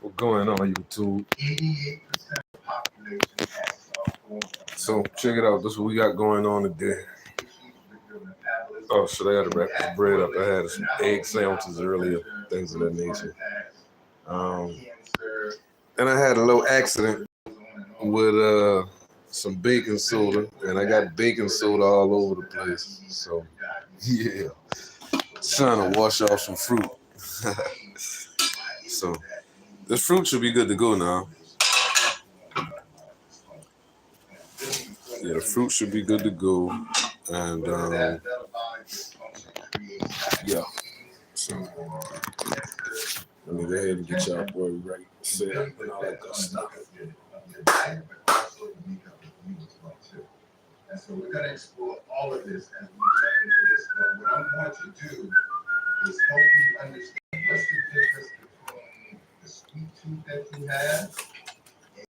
What's going on, YouTube? 88% of the population has some form of So check it out. This is what we got going on today. issues with your metabolism. Oh, should I have to wrap this That bread up? I had correlates to some not egg only sandwiches high blood earlier, pressure, things of that heart nature. attacks, Um, cancer, and I had a little accident goes on and on. with some baking soda, and I got baking soda all over the place. So yeah, trying to wash off some fruit. So this fruit should be good to go now. Yeah, the fruit should be good to go, and yeah. So let me go ahead and get y'all boy right, set up, and all that good stuff. And so we're going to explore all of this as we jump into this. But what I'm going to do is help you understand what's the difference between the sweet tooth that you have.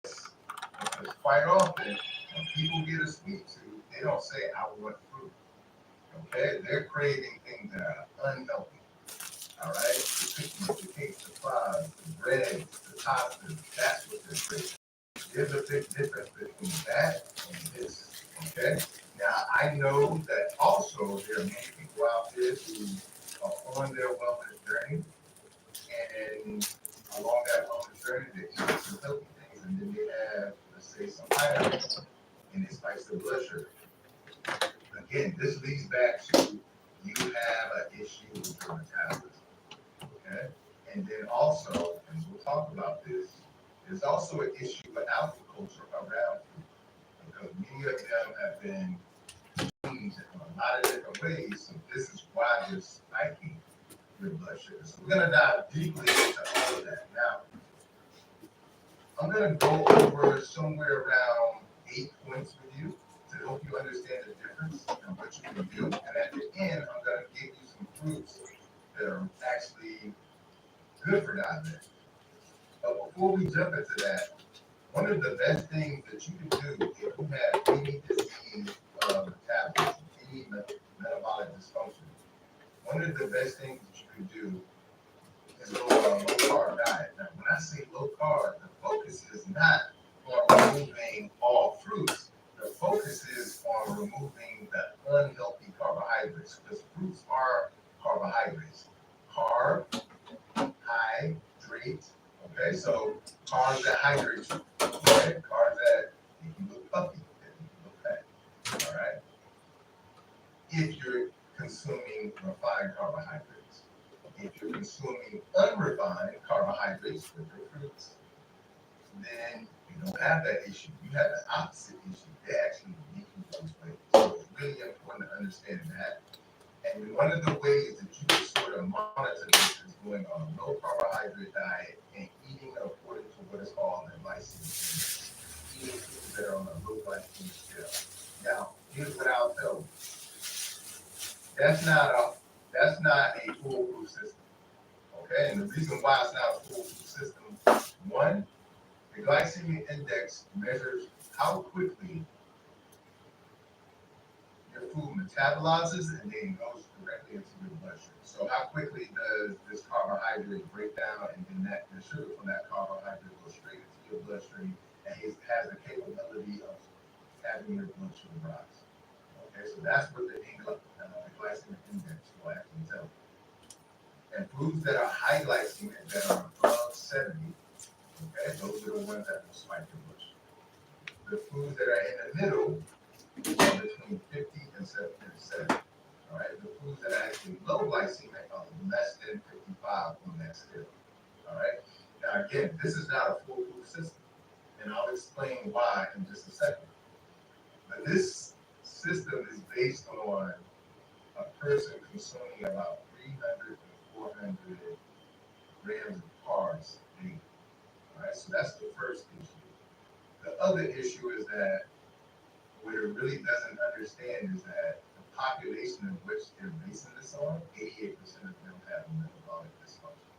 Because quite often, when people get a sweet tooth, they don't say, I want fruit. Okay? They're craving things that are unhealthy. All right? The cookies, the cakes, the fries, the breads, the pastas, that's what they're craving. There's a big difference between that and this. Okay? Now, I know that also there are many people out there who are on their wellness journey, and along that wellness journey, they eat some healthy things, and then they have, let's say, some items, and it spikes their blood sugar. Again, this leads back to you have an issue with your metabolism. Okay? And then also, and we'll talk about this, there's also an issue with agriculture around food, because many of them have been changed in a lot of different ways. So this is why you're spiking your blood sugar. So we're going to dive deeply into all of that. Now, I'm going to go over somewhere around 8 points with you to help you understand the difference and what you can do. And at the end, I'm going to give you some fruits that are actually good for diabetics. But before we jump into that, one of the best things that you can do if you have any disease of metabolism, any metabolic dysfunction, one of the best things that you can do is go on a low carb diet. Now, when I say low carb, the focus is not on removing all fruits. The focus is on removing the unhealthy carbohydrates, because fruits are carbohydrates. Carb, hydrate. Okay, so carbs that hydrate you. Okay, carbs that make you look puffy, that make you look fat. All right. If you're consuming refined carbohydrates, if you're consuming unrefined carbohydrates with your fruits, then you don't have that issue. You have the opposite issue. They actually make you lose weight. So it's really important to understand that. And one of the ways that you can sort of monitor this is going on a low carbohydrate diet and eating according to what is called the glycemic index. Eating foods that are on a low glycemic scale. Now, here's what I'll tell you. That's not a foolproof system. Okay, and the reason why it's not a foolproof system, one, the glycemic index measures how quickly your food metabolizes and then goes directly into your bloodstream. So how quickly does this carbohydrate break down, and then the sugar from that carbohydrate goes straight into your bloodstream and it has the capability of having your blood sugar rise. Okay, so that's what the glycemic index will actually tell you. And foods that are high glycemic, that are above 70, okay, those are the ones that will spike your blood sugar. The foods that are in the middle are between 50 and 70. All right, the foods that are actually low glycemic are less than 55 on that scale. All right. Now again, this is not a foolproof system, and I'll explain why in just a second. But this system is based on a person consuming about 300 to 400 grams of carbs daily. All right, so that's the first issue. The other issue is that what it really doesn't understand is that the population in which they're basing this on, 88% of them have metabolic dysfunction.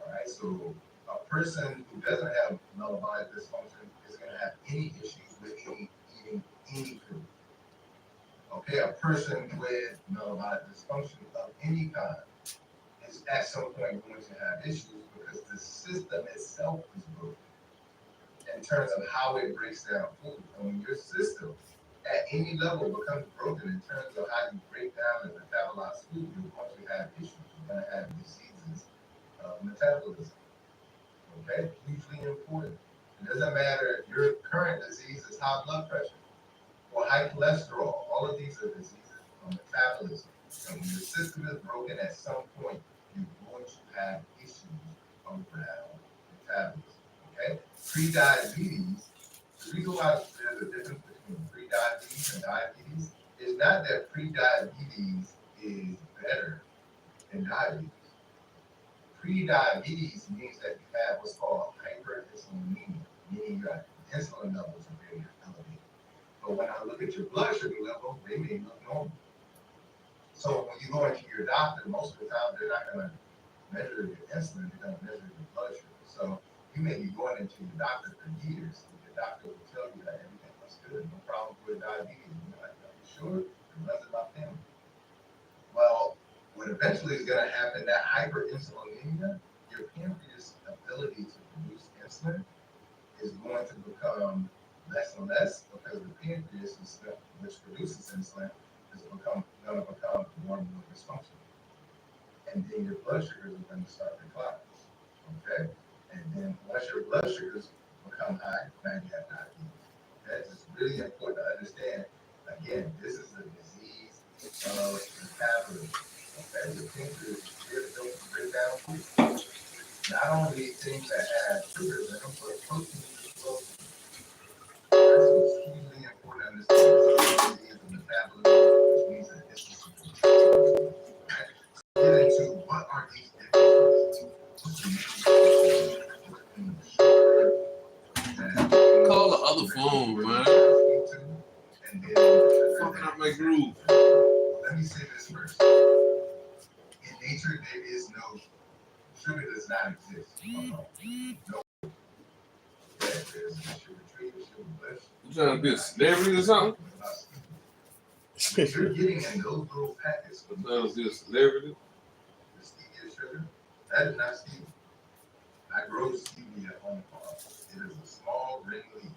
All right, so a person who doesn't have metabolic dysfunction is going to have any issues with eating any food. Okay, a person with metabolic dysfunction of any kind is at some point going to have issues because the system itself is broken in terms of how it breaks down food. And when your system at any level becomes broken in terms of how you break down and metabolize food, you're going to have issues. You're going to have diseases of metabolism. Okay? Hugely important. It doesn't matter if your current disease is high blood pressure or high cholesterol. All of these are diseases of metabolism. And when your system is broken at some point, you're going to have issues around metabolism. Okay? Pre-diabetes, the reason why there's a difference between pre-diabetes and diabetes is not that pre-diabetes is better than diabetes. Pre-diabetes means that you have what's called hyperinsulinemia, meaning your insulin levels are very elevated. But when I look at your blood sugar level, they may look normal. So when you go into your doctor, most of the time they're not going to measure your insulin, they're going to measure your blood sugar. So you may be going into your doctor for years, and your doctor will tell you that everything looks good, no problem with diabetes. And you're like, are you sure? It runs in my family. Well, what eventually is going to happen, that hyperinsulinemia, your pancreas' ability to produce insulin is going to become less and less because the pancreas, which produces insulin, is going to become more and more dysfunctional. And then your blood sugars are going to start declining. Okay? And then once your blood sugars become high, now you have diabetes. That's just really important to understand. Again, this is a disease of metabolism. Okay? The pancreas is really built to break down food. Not only things that have sugars in them, but proteins as well. So it's hugely important to understand this disease of metabolism, which means that this is get into what are these differences? Call the other phone, man. Fucking up my groove. Let me say this first. In nature, there is no sugar does not exist. No. There's a sugar tree, a sugar bush. You trying to be a celebrity or something? What you're getting in those little packets with Trying to be a celebrity? the stevia sugar, that is not stevia. I grow stevia at home farm. It is a small green leaf.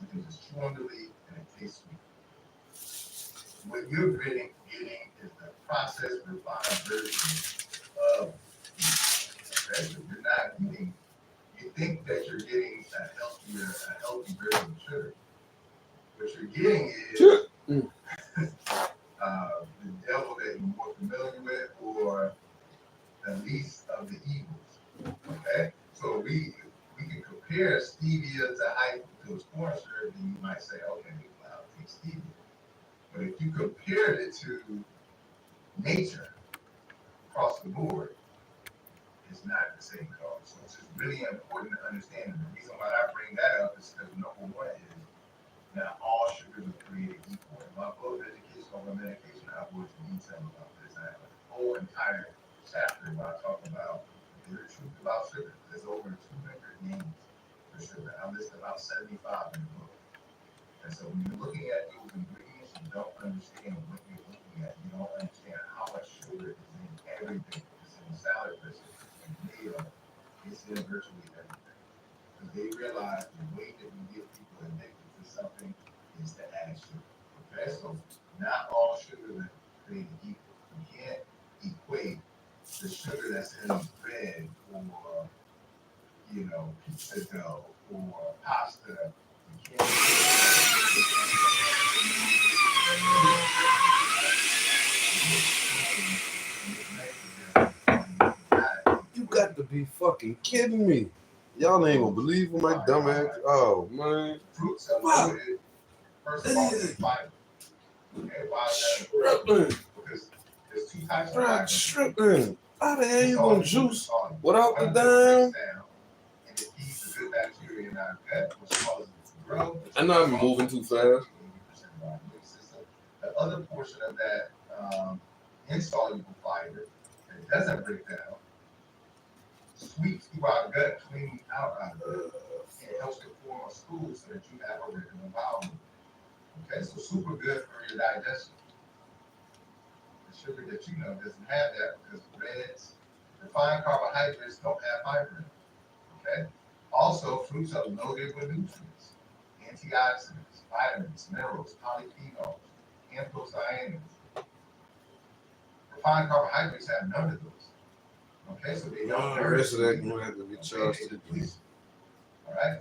You can just chew on the leaf and it tastes sweet. What you're getting is the processed, refined version of stevia. Okay? So you're not getting, you think that you're getting a healthy version of sugar. What you're getting is the devil that you're more familiar with, or the least of the evils. Okay, so we can compare stevia to high fructose corn syrup, and you might say, okay, well, I'll take stevia. But if you compared it to nature across the board, it's not the same color. So it's just really important to understand. And the reason why I bring that up is because number one is not all sugars are created equal. In my book, Education Over Medication, I go into detail about this. I have a whole entire chapter where I talk about the truth about sugar. There's over 200 names for sugar. I list about 75 in the book. And so when you're looking at those ingredients, you don't understand what you're looking at. You don't understand how much sugar is in everything. It's in salad dressing, and mayo. It's in virtually everything. Because they realize the way that we get people addicted to something is to add sugar. Okay, so not all sugars are created equal. You can't equate the sugar that's in bread or pizza dough or pasta. You can't. You got to be fucking kidding me. Y'all ain't gonna believe what my dumb ass. Oh, man. Fruits are loaded. First of all, with fiber. Okay, why is that? Stripping. Because there's two types of Fried fiber. stripping. How the hell you Salt gonna is juice salt. without the One damn? breaks down, and it feeds the good bacteria in our gut, which causes it to grow. I know I'm moving too fast. 80% of our immune system. The other portion of that insoluble fiber that doesn't break down sweeps through our gut, cleaning out our gut. It helps to form a stool so that you have a regular bowel movement. Okay, so super good for your digestion. The sugar that you know doesn't have that because breads, Refined carbohydrates don't have fiber in them. Okay? Also, fruits are loaded with nutrients, antioxidants, vitamins, minerals, polyphenols, anthocyanins. Refined carbohydrates have none of those. Okay, so they don't The nourish rest of that you. gonna have to be charged to you. All right.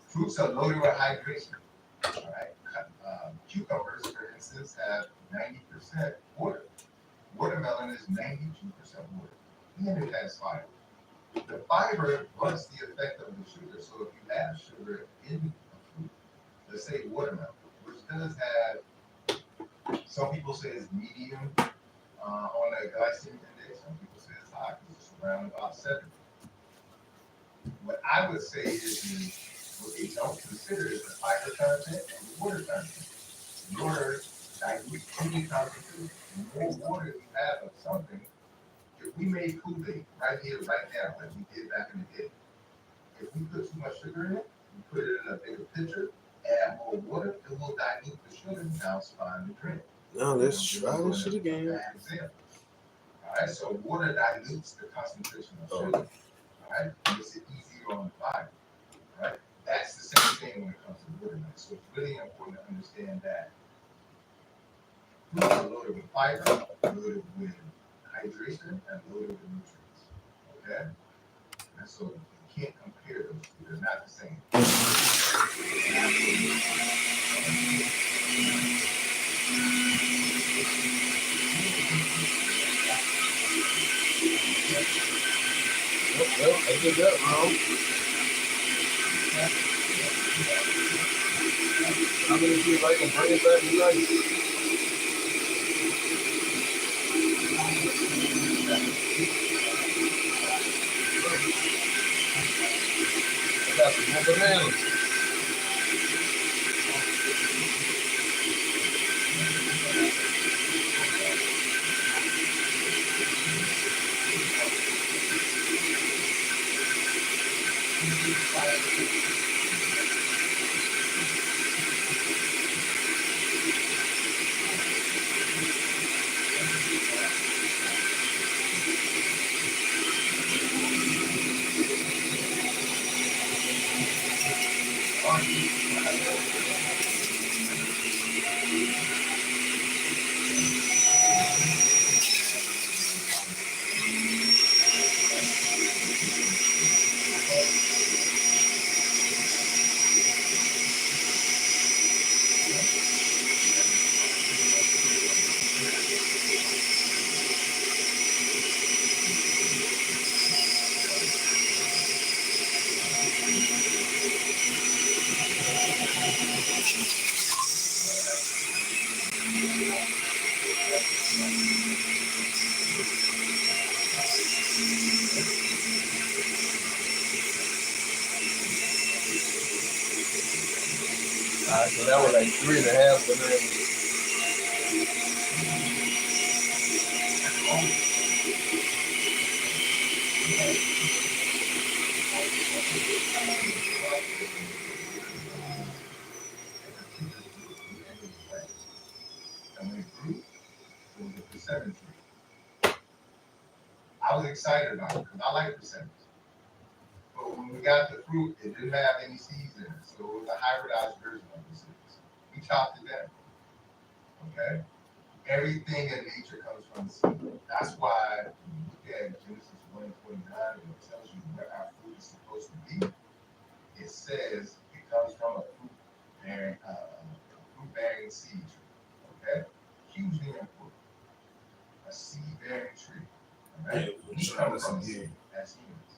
Fruits are loaded with hydration. All right. Cucumbers, for instance, have 90% water. Watermelon is 92% water, and it has fiber. The fiber blunts the effect of the sugar. So if you have sugar in a fruit, let's say watermelon, which does have, some people say it's medium on the glycemic index, some people say it's high because it's around about 70. What I would say is what they don't consider is the fiber content and the water content. Water dilutes any concentration. The more water you have of something, if we made Kool-Aid right here, right now, like we did back in the day, if we put too much sugar in it, we put it in a bigger pitcher, add more water, it will dilute the sugar and now it's fine to drink. Now let's try this shit again. Bad example. All right, so water dilutes the concentration of sugar. All right, makes it easier on the body. All right, that's the same thing when it comes to watermelon. So it's really important to understand that fruits are loaded with fiber, loaded with hydration, and loaded with nutrients. Okay, and so you can't compare those two; they're not the same. Well, I did that wrong. I'm gonna see if I can bring it back to life. I got some more bananas. Alright, so that was like 3.5 bananas. And when it grew, it was a percentage rate. I was excited about it because I like percentage. But when we got the fruit, it didn't have any seeds in it. So it was a hybridized version of the seeds. We chopped it down. Okay? Everything in nature comes from the seed. That's why when you look at Genesis 1:29, and it tells you where our fruit is supposed to be, it says it comes from a fruit-bearing seed tree. Okay? Hugely important. A seed-bearing tree. All right? Yeah, We try come this from again. seed as humans.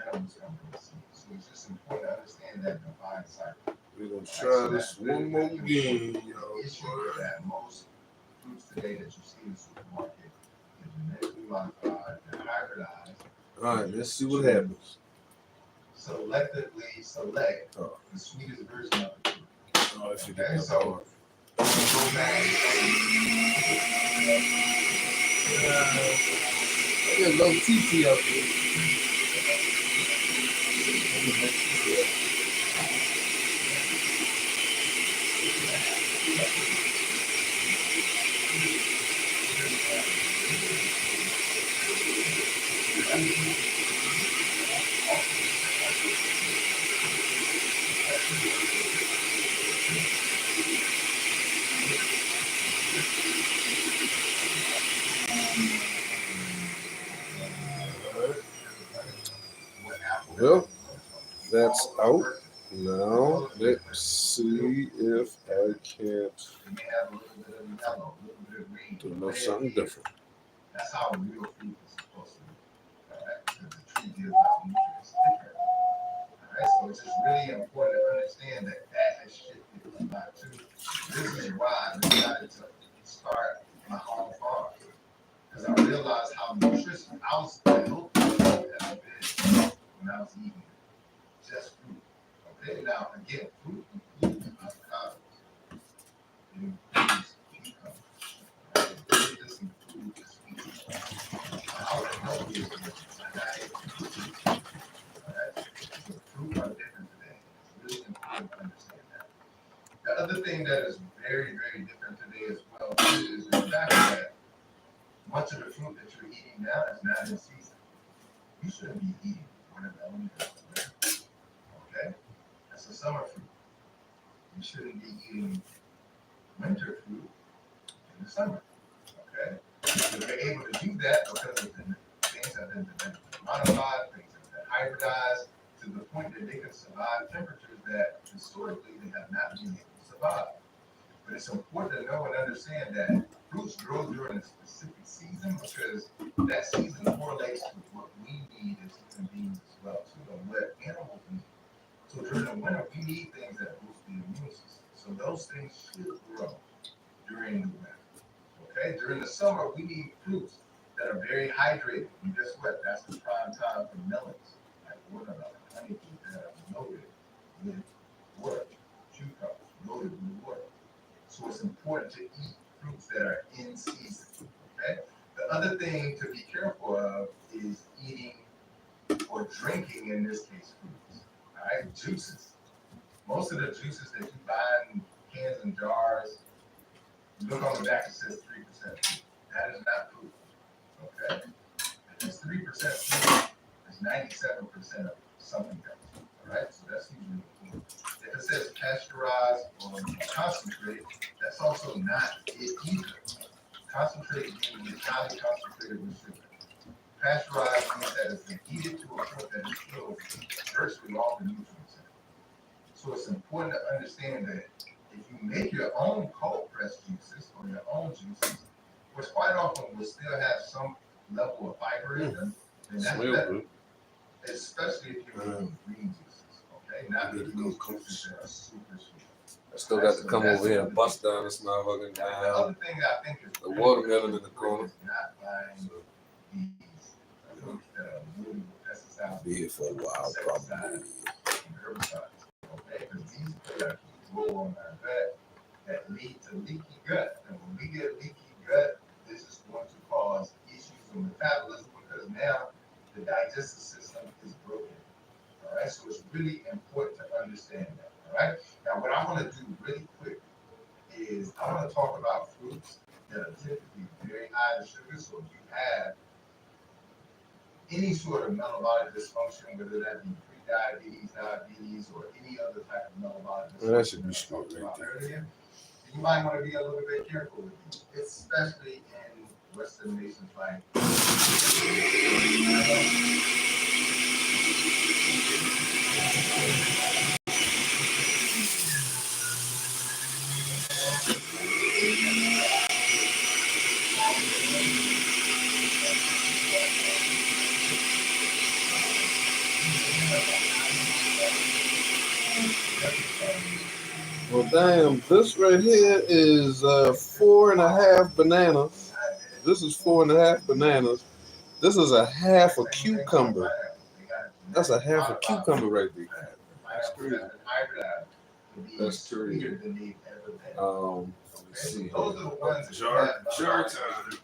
Animals come from seed. So it's just important to understand that divine cycle. We're gonna try this one more again, The y'all. issue is that most fruits today that you see in the supermarket is genetically modified, they're hybridized. Alright, let's see what happens. Selectively select the sweetest version of the fruit. Oh, I should Okay, get that so part. go back. I got no TT out there. Well, that's out. Now, let's see if I can't do a little something different. That's how real food is supposed to be. Alright? Because the tree gives out nutrients different. Alright, so it's just really important to understand that that has shifted a lot too. This is why I decided to start my home farm. Because I realized how nutritious I was healthy have been when I was eating just fruit. Okay, now again, fruit includes avocados. It includes cucumbers. Right? It really does include the sweet. Our healthy is my diet. Alright? So fruit are different today. It's really important to understand that. The other thing that is very, very different today as well is the fact that much of the fruit that you're eating now is not in season. You shouldn't be eating watermelon. Okay? That's a summer fruit. You shouldn't be eating winter fruit in the summer. Okay? So they're able to do that because of the things that have been modified, things that have been hybridized to the point that they can survive temperatures that historically they have not been able to survive. But it's important to know and understand that fruits grow during a specific season because that season correlates to what we need as human beings as well, too, and what animals need. So during the winter, we need things that boost the immune system. So those things should grow during the winter. Okay, during the summer, we need fruits that are very hydrated. And guess what? That's the prime time for melons, like watermelon, honeydew, that are loaded with water, cucumbers, loaded with water. So it's important to eat fruits that are in season. Okay. The other thing to be careful of is eating or drinking, in this case, fruits. All right, juices. Most of the juices that you buy in cans and jars, you look on the back, it says 3% fruit. That is not fruit. Okay? If it's 3% fruit, it's 97% of something else. All right? So that's usually important. If it says pasteurized or concentrate, that's also not it either. Concentrate means highly concentrated with sugar. Pasteurized means that it's been heated to a point that it kills virtually all the nutrients in it. So it's important to understand that if you make your own cold pressed juices or your own juices, which quite often will still have some level of fiber in them, then that's Smell better. good. Especially if you're making green juices, okay? Not Good to making go, these coach. juices that are super sweet. I still got to come over here and bust down this motherfucking Now, the other thing that I think is the really watermelon in the important corner. is not buying these fruits that are loaded with pesticides, Be here for a while, probably. and herbicides, okay? Because these play a huge role on our gut that lead to leaky gut. And when we get leaky gut, this is going to cause issues with metabolism because now the digestive system is broken. All right, so it's really important to understand that. All right, now what I want to do really quick is I want to talk about fruits that are typically very high in sugar. So if you have any sort of metabolic dysfunction, whether that be pre-diabetes, diabetes, or any other type of metabolic dysfunction That should be I straight talked right about there. earlier, you might want to be a little bit careful with these, especially in Western nations like. Well, damn, this right here is 4.5 bananas. This is 4.5 bananas. This is a half a cucumber. That's a half a cucumber right there. That's crazy. That's crazy. Let's see. Those are the ones that Jar time.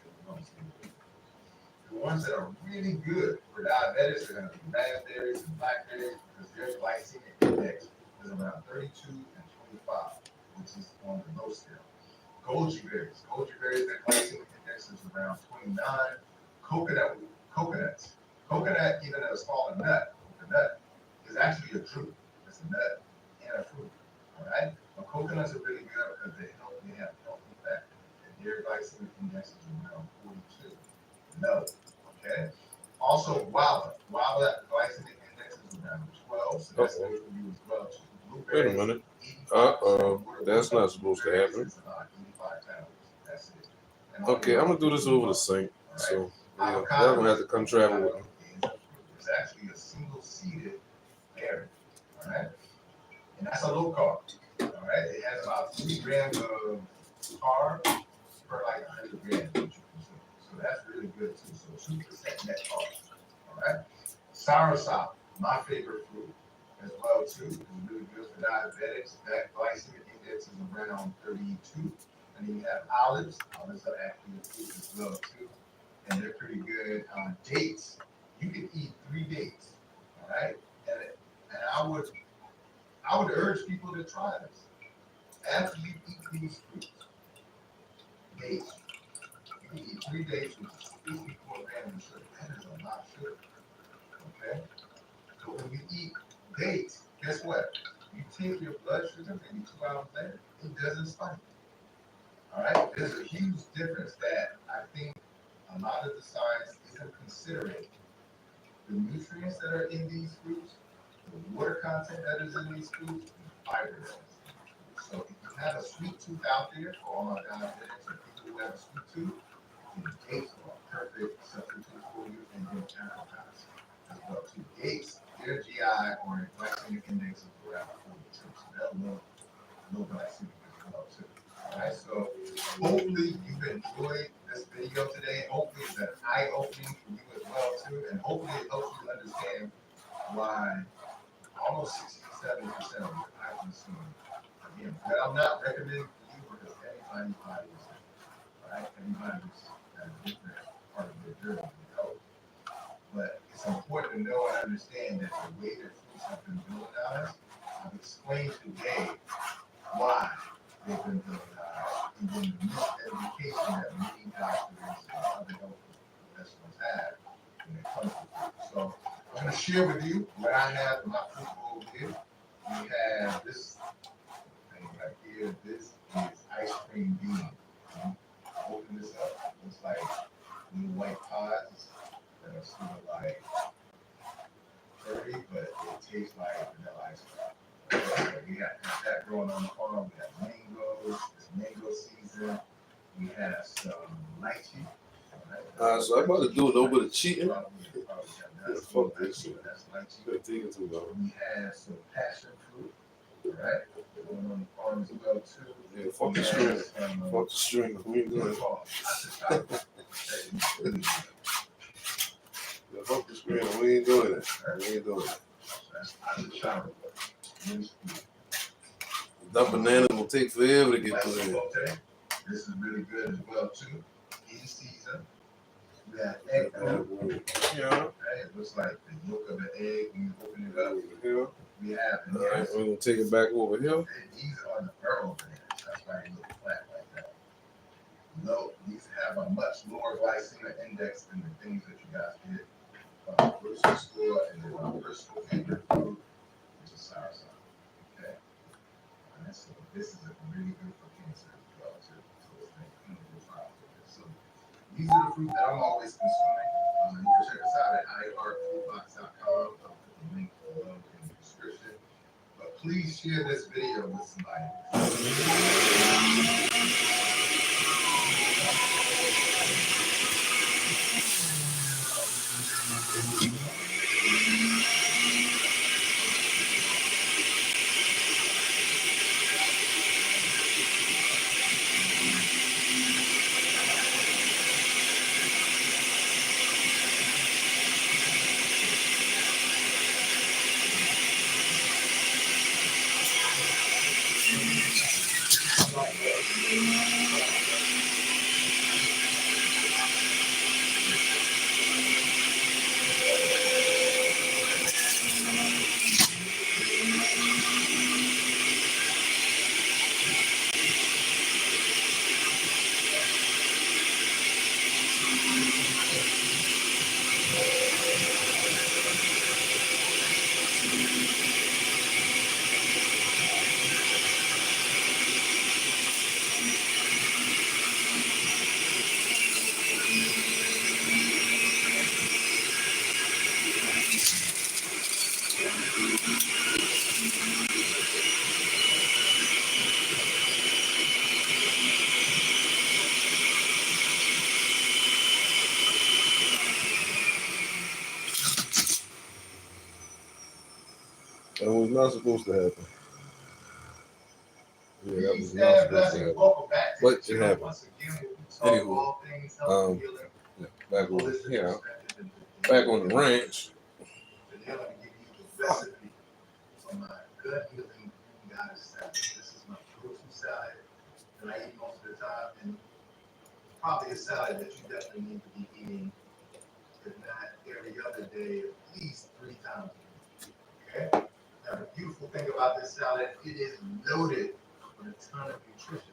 The ones that are really good for diabetics are going to be raspberries and blackberries because their glycemic index is around 32 and 25, which is on the low scale. Goji berries, their glycemic index is around 29. Coconuts. Coconut, even though it's called a nut, coconut is actually a fruit. It's a nut and a fruit. coconuts are really good because they have healthy fat. And their glycemic index is around 42. No. Okay. Also, guava. Guava glycemic index is around 12, so that's good for you as well too. Wait a minute. That's not supposed to happen. It's about 85 calories. That's it. And Okay, I'm gonna do this over the sink. So yeah, y'all gonna have to come travel with me. It's actually a single seeded berry. All right. And that's a low carb. All right. It has about 3 grams of carb per like 100 grams that you consume. So that's really good too. So 2% net carb. All right. Soursop, my favorite fruit as well too. It's really good for diabetics. That glycemic index is around 32. And then you have olives. Olives are actually a fruit as well too. And they're pretty good. Dates. You can eat 3 dates. All right. And I would urge people to try this. After you eat these fruits, dates, you can eat 3 dates with 54 grams of sugar. That is a lot of sugar. Okay? So when you eat dates, guess what? You take your blood sugar, maybe 2 hours later, it doesn't spike. All right? There's a huge difference that I think a lot of the science isn't considering. The nutrients that are in these fruits, the water content that is in these fruits, and the fiber that is in these fruits. So if you have a sweet tooth out there, for all our diabetics or people who have a sweet tooth, then dates are a perfect substitute for you, and then apricots as well too. Dates, their GI or glycemic index is around 42, so they're low glycemic as well too. All right, so hopefully you've enjoyed this video today. Hopefully it's an eye-opening for you as well too, and hopefully it helps you understand why almost 67% of your eye consume. Again, that I'm not recommending for you because everybody's body is different, right? Everybody's at a different part of their journey with health. But it's important to know and understand that the way that fruits have been built on us, I've explained today why they've been built on us, and then the miseducation that many doctors and other health professionals have when it comes to food. So I'm going to share with you what I have in my fruit bowl here. We have this thing right here. This is ice cream bean. Open this up. It's like little white pods that are sort of like dirty, but it tastes like vanilla ice cream. So we got that growing on the farm. We have mangoes. It's mango season. We have some lychee. So I'm about to do a little bit of cheating. That's Fuck this shit. That's lychee. You're taking too long. We have some passion fruit. Right? Going on the farm as well too. Yeah, fuck the string. Fuck the string. We ain't doing it. Yeah, fuck the screen. We ain't doing it. We ain't doing it. That banana will take forever to get through there. This is really good as well too. In season. We have egg yolk. Yeah. It looks like the yolk of an egg when you open it up. Yeah. We have All right, we're gonna take it back over here. These are the burrow bananas. That's why they look flat like that. No, these have a much lower glycemic index than the things that you guys get from the grocery store, and then my personal favorite food, which is soursop. Okay, and so this is really good for cancer as well too. So it's been clinical trials with this. So these are the fruit that I'm always consuming. You can check us out at iHeartFoodBox.com. I'll put the link below in the description. But please share this video with somebody. That was not supposed to happen. Yeah, that was not Yeah, supposed to blessings. happen. Welcome back to But the it channel. happened. Once again, we'll be talking Anywho, all things health and healing, Yeah, back on holistic here, perspective, and back on the ranch. today I'm going to give you the recipe for my gut healing green goddess salad. This is my go-to salad that I eat most of the time, and probably a salad that you definitely need to be eating, if not every other day, at least 3 times a week. Okay? Now, the beautiful thing about this salad, it is loaded with a ton of nutrition.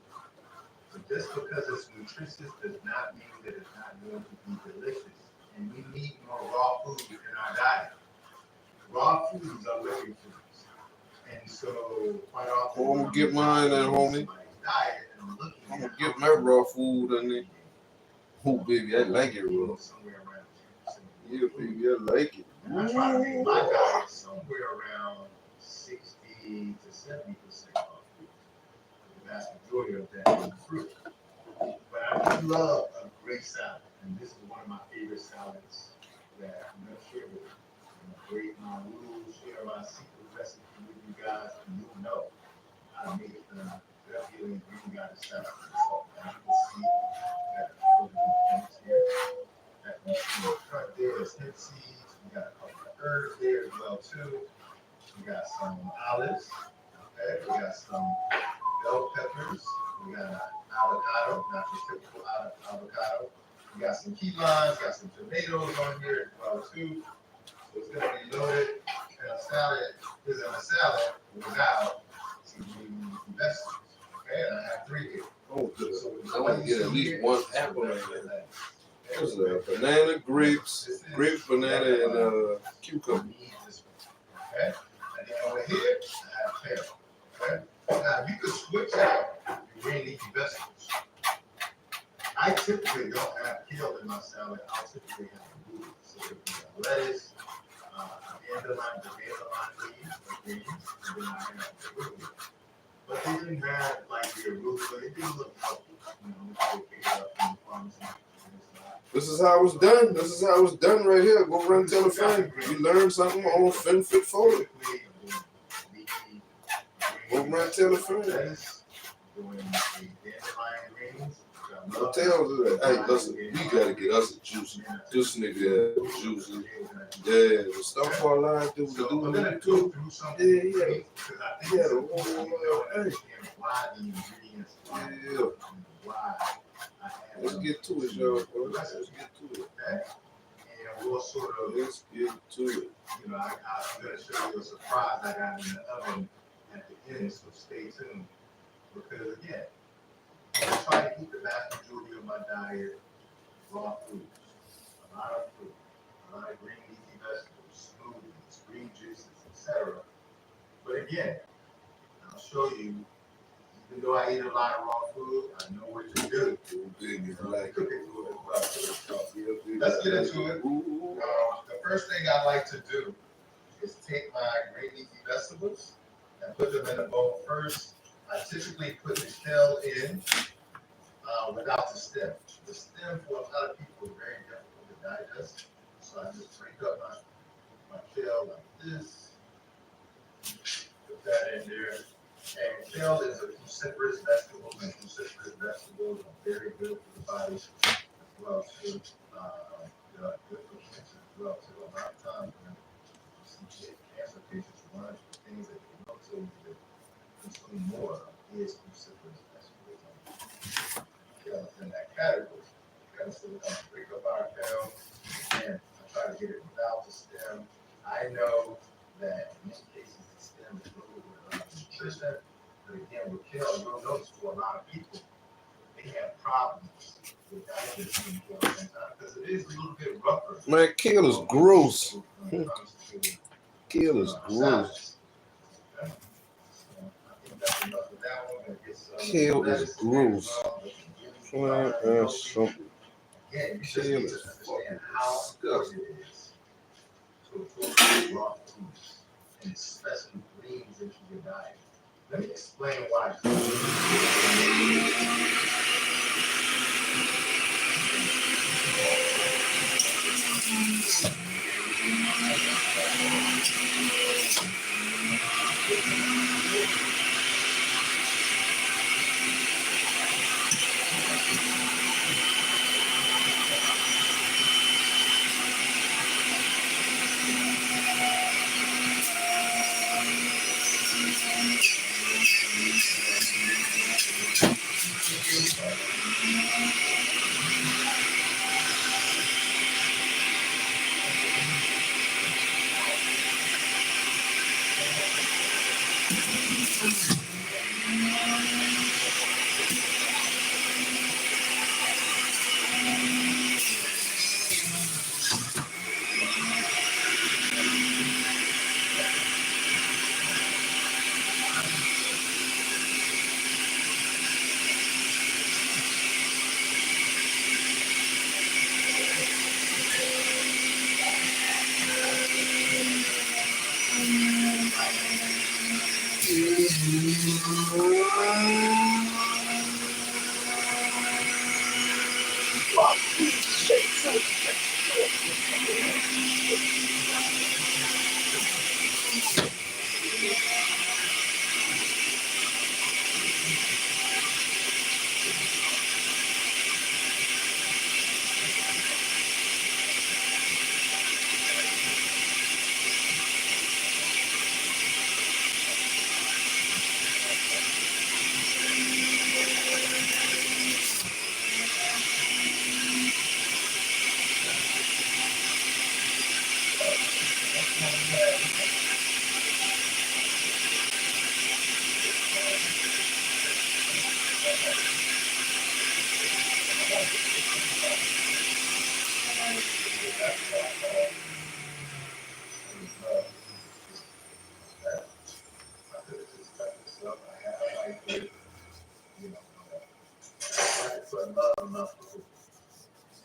So just because it's nutritious does not mean that it's not going to be delicious. And we need more raw food in our diet. Raw foods are living foods. And so quite often, I'm gonna get mine then, homie. Diet and looking I'm gonna get my raw food in there. Oh, baby, I like it raw. Somewhere around 2%. Yeah, baby, I like it. And I try to make my diet somewhere around 60 to 70% raw food. The vast majority of that is fruit. But I do love a great salad, and this is one of my favorite salads that I'm going to share with you. I'm going to break my rules, share my secret recipe with you guys, and you'll know how to make the gut healing green goddess salad. So as you can see, that here. That you see cut there is hemp seeds. We got a couple of herbs there as well too. We got some olives. Okay, we got some bell peppers. We got an avocado, not your typical avocado. We got some key limes, got some tomatoes on here as well too. So it's gonna be loaded. And a salad isn't a salad without some green vegetables. Okay, and I have 3 here. Oh, good. So I want to get at least one apple in there. There's banana, grapes, banana, and cucumber. Okay, and then over here, I have kale. Okay, now you could switch out your green leafy vegetables. I typically don't have kale in my salad. I'll typically have arugula. So if you have lettuce, dandelion leaves, or greens, and then I have arugula. But they didn't have like the arugula. It didn't look healthy. You know, they pick it up from the pharmacy. This is how it's done. This is how it's done right here. Go run and tell a friend. You learn something on FinFit Forward. Go run and tell a friend. Go tell her, hey, listen, we gotta get us a juice. This nigga juices. Yeah, the stuff our lives do to do with it too. Yeah. Yeah. Let's get to it, y'all. Let's get to it. And we'll sort of, Let's get to it. you know, I'm going to show you a surprise I got in the oven at the end, so stay tuned. Because again, I try to eat the vast majority of my diet raw foods, a lot of fruit, a lot of green leafy vegetables, smoothies, green juices, etc. But again, I'll show you, even though I eat a lot of raw food, I know what to do. Like Cooking food as well. Let's get into it. The first thing I like to do is take my green leafy vegetables and put them in a bowl first. I typically put the shell in without the stem. The stem for a lot of people is very difficult to digest. So I just break up my shell like this. Put that in there. And kale is a cruciferous vegetable, and cruciferous vegetables are very good for the body as well too. Good for cancer as well too. A lot of times when you see cancer patients, one of the things that they know to consume more of is cruciferous vegetables. Kale is in that category. Okay, so we're gonna break up our kale, and I try to get it without the stem. I know that in many cases the stem is loaded with nutrition, but again with kale, you'll notice for a lot of people, they have problems with digestion because it is a little bit rougher. Man, kale is gross. When it comes to, Kale is gross. okay? So I think that's enough of that one. Gonna get some Kale is lettuce gross. as well, Plain and simple. again, you just Kale need to is understand how important it is to incorporate raw foods, and especially greens into your diet. Let me explain why.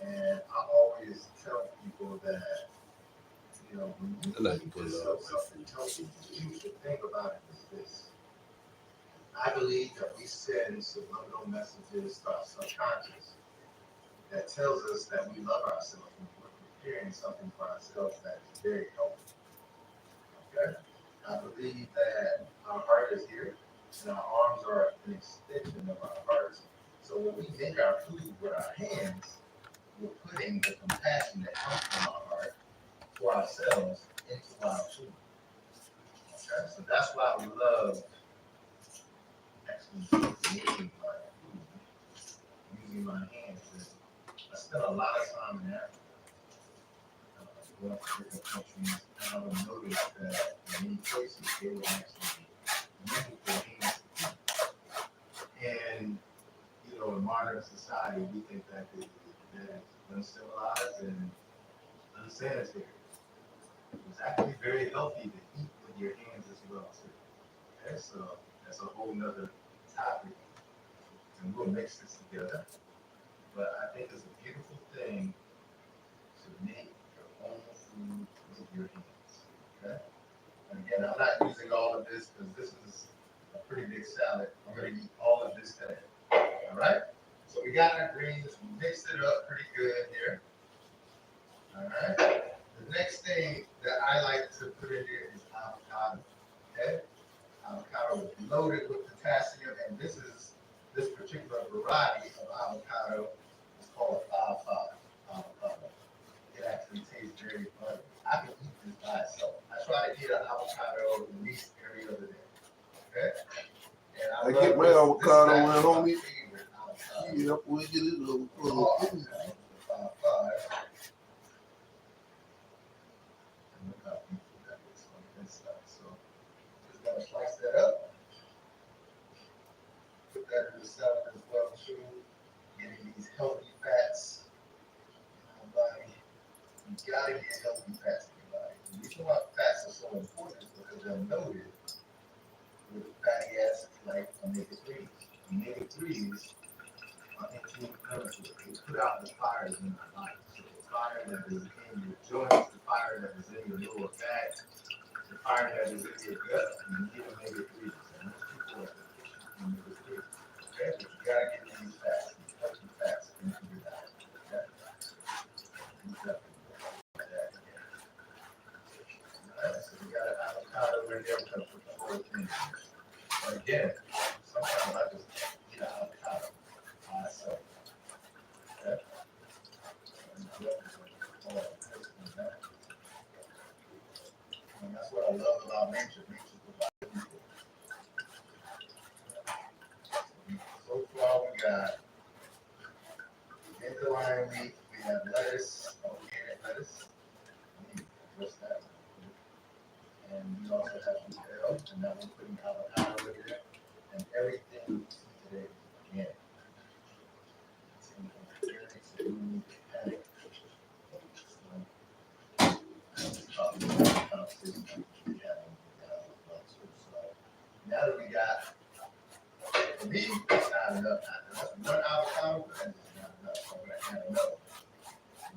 And I always tell people that, when you I like to eat put it yourself up. something healthy, you should think about it as this. I believe that we send subliminal messages to our subconscious that tells us that we love ourselves and we're preparing something for ourselves that is very healthy. Okay? I believe that our heart is here and our arms are an extension of our hearts. So when we make our food with our hands, we're putting the compassion that comes from our heart for ourselves into our food. Okay? So that's why we love actually making my food, using my hands. I spent a lot of time in Africa. Going to different countries, and I would notice that in many places they would actually use their hands to eat. And in modern society, we think that is uncivilized and unsanitary. It's actually very healthy to eat with your hands as well too. Okay, so that's a whole nother topic, and we'll mix this together. But I think it's a beautiful thing to make your own food with your hands. Okay? And again, I'm not using all of this because this is a pretty big salad. I'm going to eat all of this today. All right? So we got our greens. We mixed it up pretty good here. All right? The next thing that I like to put in here is avocado. Okay? Avocado is loaded with potassium, and this particular variety of avocado is called 5-5 avocado. It actually tastes very buttery. I can eat this by itself. I try to eat an avocado at least every other day. Okay? And I get my avocado this when homie. favorite avocado. Yep, we get it. Oh, okay. 5-5. And look how beautiful that is on the inside. So just gotta slice that up. Put that in the salad as well too. Getting these healthy fats in our body. You gotta get healthy fats in your body. The reason why fats are so important is because they're loaded with fatty acids like omega-3s. Omega-3s are anti-inflammatory. They put out the fires in our body. So the fire that is in your joints, the fire that is in your lower back, the fire that is in your gut, you need omega-3s. And most people are deficient in omega-3s. Okay? But you gotta get these fats, these healthy fats into your diet. Okay? So we got an avocado in there. We're gonna put the whole thing in there. But again, sometimes I just eat an avocado by itself. Okay? And that's what I love about nature. Nature provides people. So far, we got dandelion leaf, we have lettuce, organic lettuce. What's that? And we also have some kale, and now we're putting avocado. me, it's not enough. That's one avocado, but that is not enough. I'm gonna add another.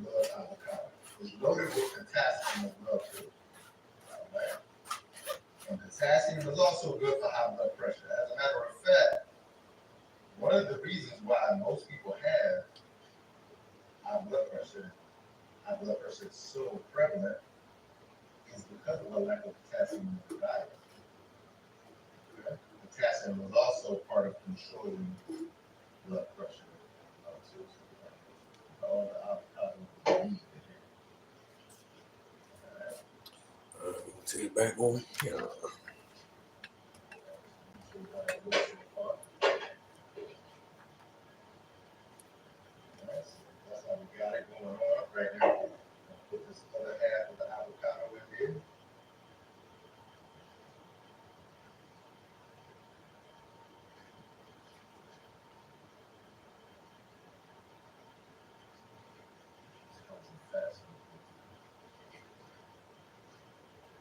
Love avocado. It's loaded with potassium as well too. Alright? And potassium is also good for high blood pressure. As a matter of fact, one of the reasons why most people have high blood pressure is so prevalent is because of a lack of potassium in the diet. Okay? Potassium is also part of controlling blood pressure too. So, all the avocado we need in here. Take it back on. Yeah. That's how we got it going on right now. Put this other half of the avocado in here.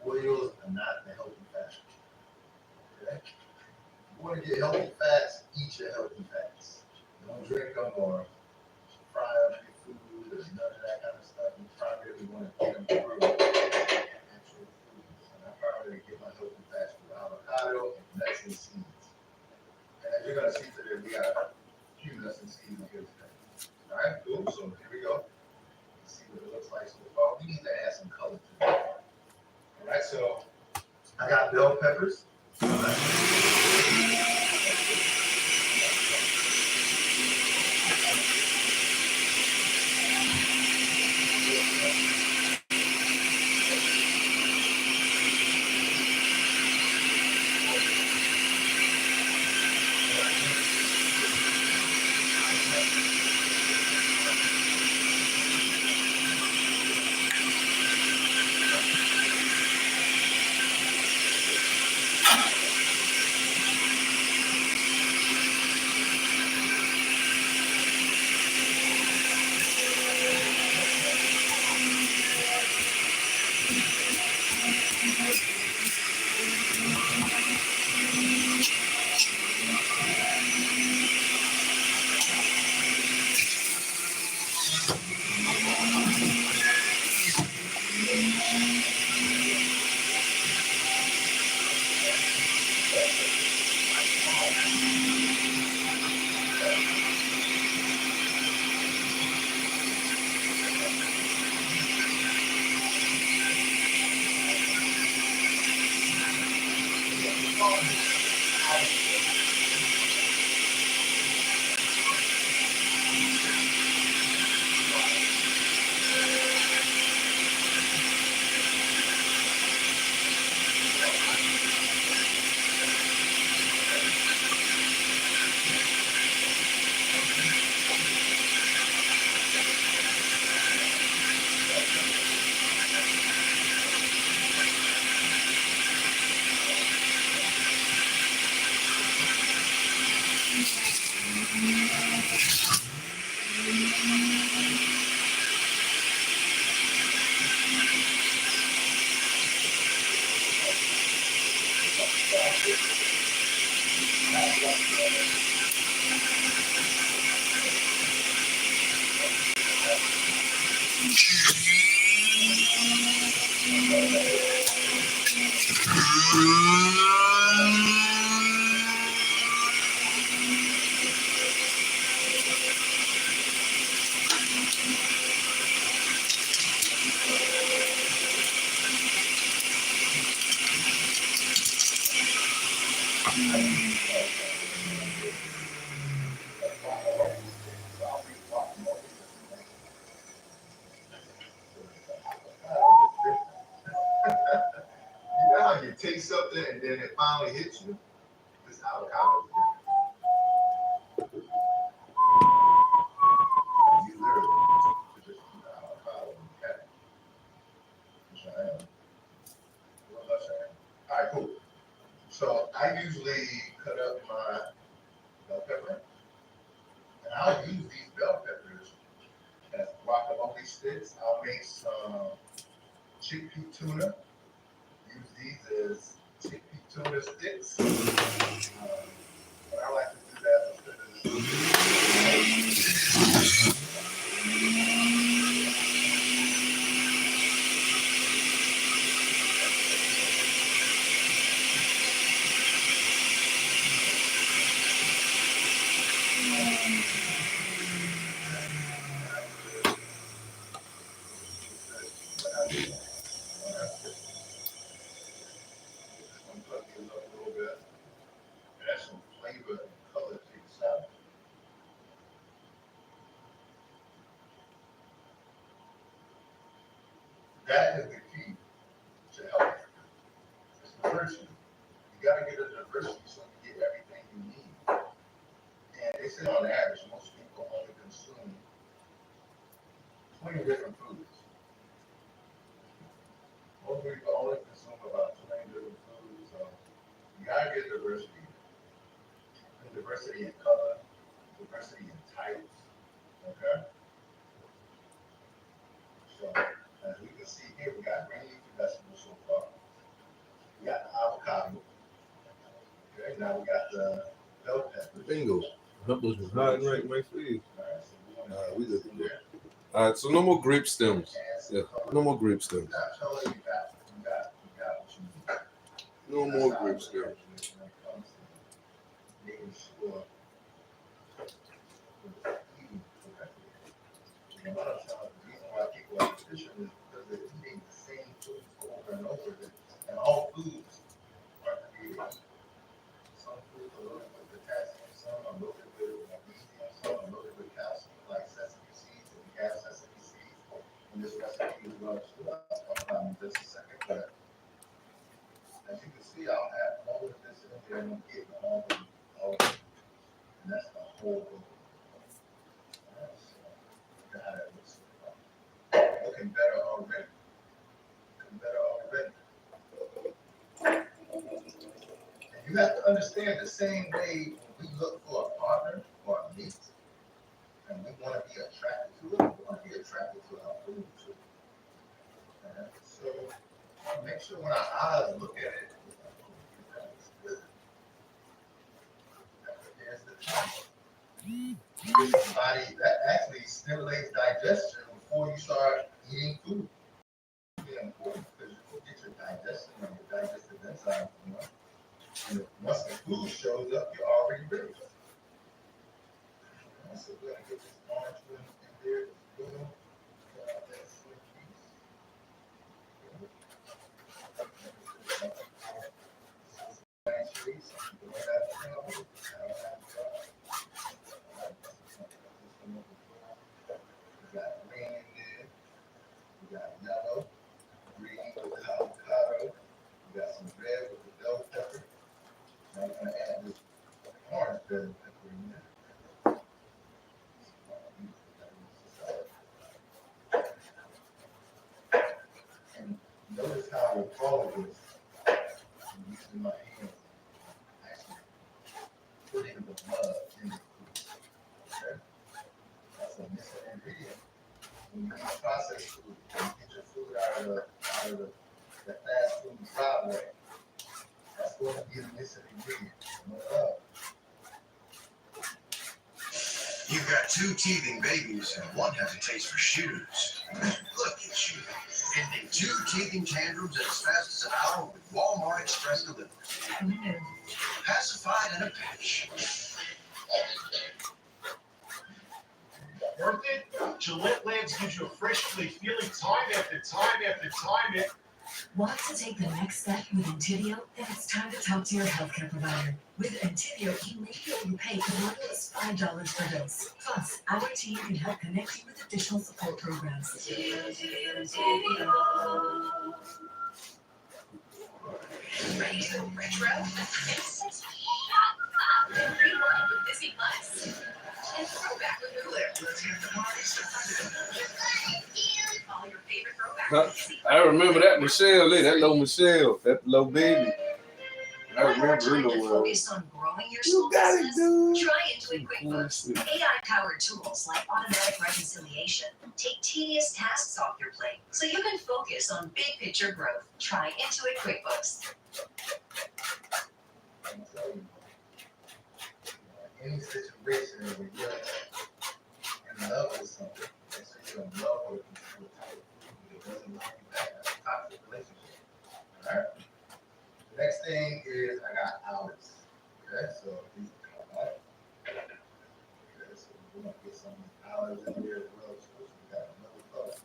Oils are not the healthy fats. Okay? You want to get healthy fats, eat your healthy fats. Don't drink them or fry up your food or none of that kind of stuff. You primarily want to get them through actual foods. And I primarily get my healthy fats through avocado and nuts and seeds. And as you're going to see today, we got a few nuts and seeds in here today. All right, cool. So here we go. Let's see what it looks like so far. We need to add some color to it. All right, so I got bell peppers. All right. You know how you take something and then it finally hits you? This avocado is different. You literally just eat the avocado and cat it. Which I am. What was I saying? All right, cool. So I usually cut up my bell pepper, and I'll use these bell peppers as guacamole sticks. I'll make some chickpea tuna. Use these as chickpea tuna sticks. But I like to do that gotta get a diversity so you get everything you need. And they say on average, most people only consume 20 different foods. Most people only consume about 20 different foods. So you gotta get diversity. Diversity in color, diversity in types. Okay? So as we can see here, we got green leafy vegetables so far. We got the avocado. Okay, now we got the bell peppers. Bingo. Peppers was hiding right in my face. Alright, so We good to go. All right, so no more grape stems. Yeah, no more grape stems. That color you got what you need. No more grape stems. Making sure eating correctly. And a lot of times, the reason why people are deficient is because they're eating the same foods over and over again. And all foods are created. Some foods are loaded with potassium, some are loaded with magnesium, some are loaded with calcium, like sesame seeds. And we have sesame seeds in this recipe as well too. I'll talk about in just a second, but as you can see, I'll have all of this in there and I'm getting all of it. And that's the whole goal. Alright, so look at how that looks. Looking better already. Looking better already. And you have to understand the same way when we look for a partner or a mate, and we want to be attracted to it, we want to be attracted to our food too. Alright, so make sure when our eyes look at it, there's the time. This body that actually stimulates digestion before you start eating food. It's important because you will get your digestion and your digestive enzymes. And once the food shows up, you're already ready. So we're gonna get this orange one in there. Boom. We got green in there. We got yellow, green with the avocado. We got some red with the bell pepper. Now we're gonna add this orange bell pepper in there. And notice how with all of this, I'm using my hands, actually putting the blood in the food. Okay? That's a missing ingredient. When you eat processed food, when you get your food out of the fast food driveway, that's going to be the missing ingredient. You've got two teething babies and one has a taste for shoes. Look at you, ending two teething tantrums as fast as an hour with Walmart Express delivery. Pacified in a pinch. Worth it? Gillette Labs gives you a freshly feeling time after time after time. Want to take the next step with Intivio? Then it's time to talk to your healthcare provider. With Intivio, you may be able to pay as little as $5 per dose. Plus, our team can help connect you with additional support programs. Ready to go retro? Shut up! Rewind with Disney Plus. And throwback with Hulu. Let's get the party started. All your favorite throwbacks. I remember that Michelle, that little Michelle, that little baby. I remember her Trying to little focus on growing your school business? Try Intuit QuickBooks. AI-powered tools like automatic reconciliation take tedious tasks off your plate so you can focus on big picture growth. Try Intuit QuickBooks. I'm telling you, any situation where you're in love with something, and so you're in love with a type of food that doesn't like you back, that's a toxic relationship. Alright? The next thing is I got olives. Okay, so these are olives. Okay, so we're gonna get some olives in here as well. So we got another color.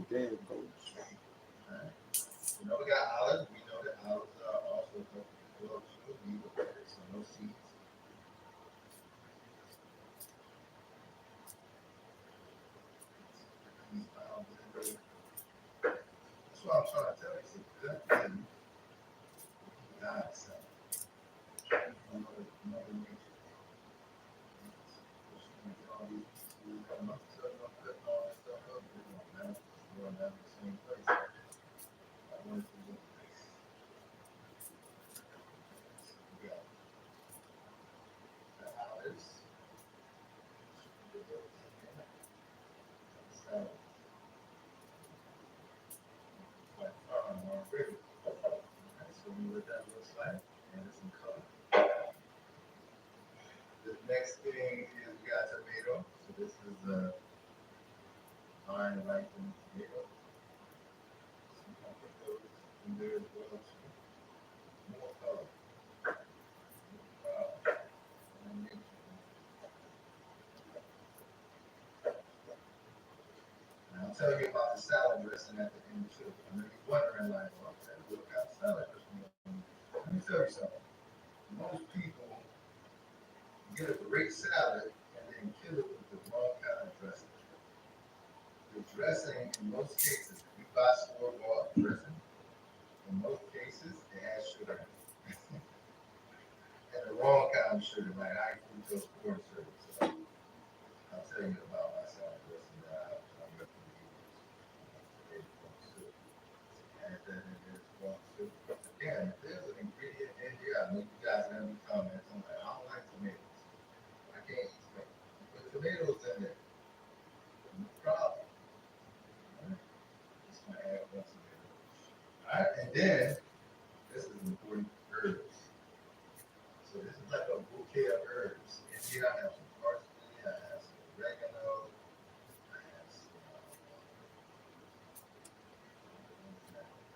Damn, coach. Alright. We know we got olives. We know that olives are also well too. So no seeds. I'm setting up, putting all this stuff up, we're going down, we're going down to the same place. I wanted to look nice. We got the hours. So, like, already. Alright, so we know what that looks like, and it's some color. The next thing is we got tomato. So this is a fine ripened tomato. So I'm gonna put those in there as well too. More color. And then- And I'll tell you about the salad dressing at the end too. I know you're wondering like, well, what kind of salad dressing? Let me tell you something. Most people get a great salad and then kill it with the wrong kind of dressing. The dressing, in most cases, if you buy store-bought dressing, in most cases, it has sugar. And the wrong kind of sugar, like high fructose corn syrup. So I'll tell you about my salad dressing that I recommend you use. Add that in there as well too. Again, if there's an ingredient in here, I know you guys have any comments. I'm like, I don't like tomatoes. I can't eat tomatoes. Put tomatoes in there. No problem. Alright? Just gonna add one tomato. Alright, and then this is important, herbs. So this is like a bouquet of herbs. In here I have some parsley, I have some oregano, I have some,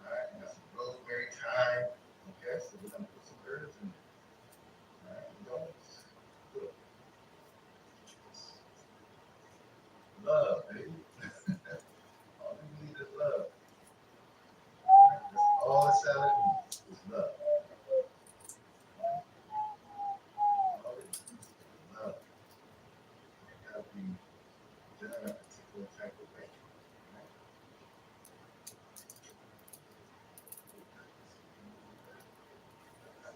alright, I got some rosemary, thyme. Okay, so we're gonna put some herbs in there. Alright, don't look. Love, baby. All you need is love. Alright, that's all the salad needs is love. All it needs is love. It gotta be done a particular type of way. Right?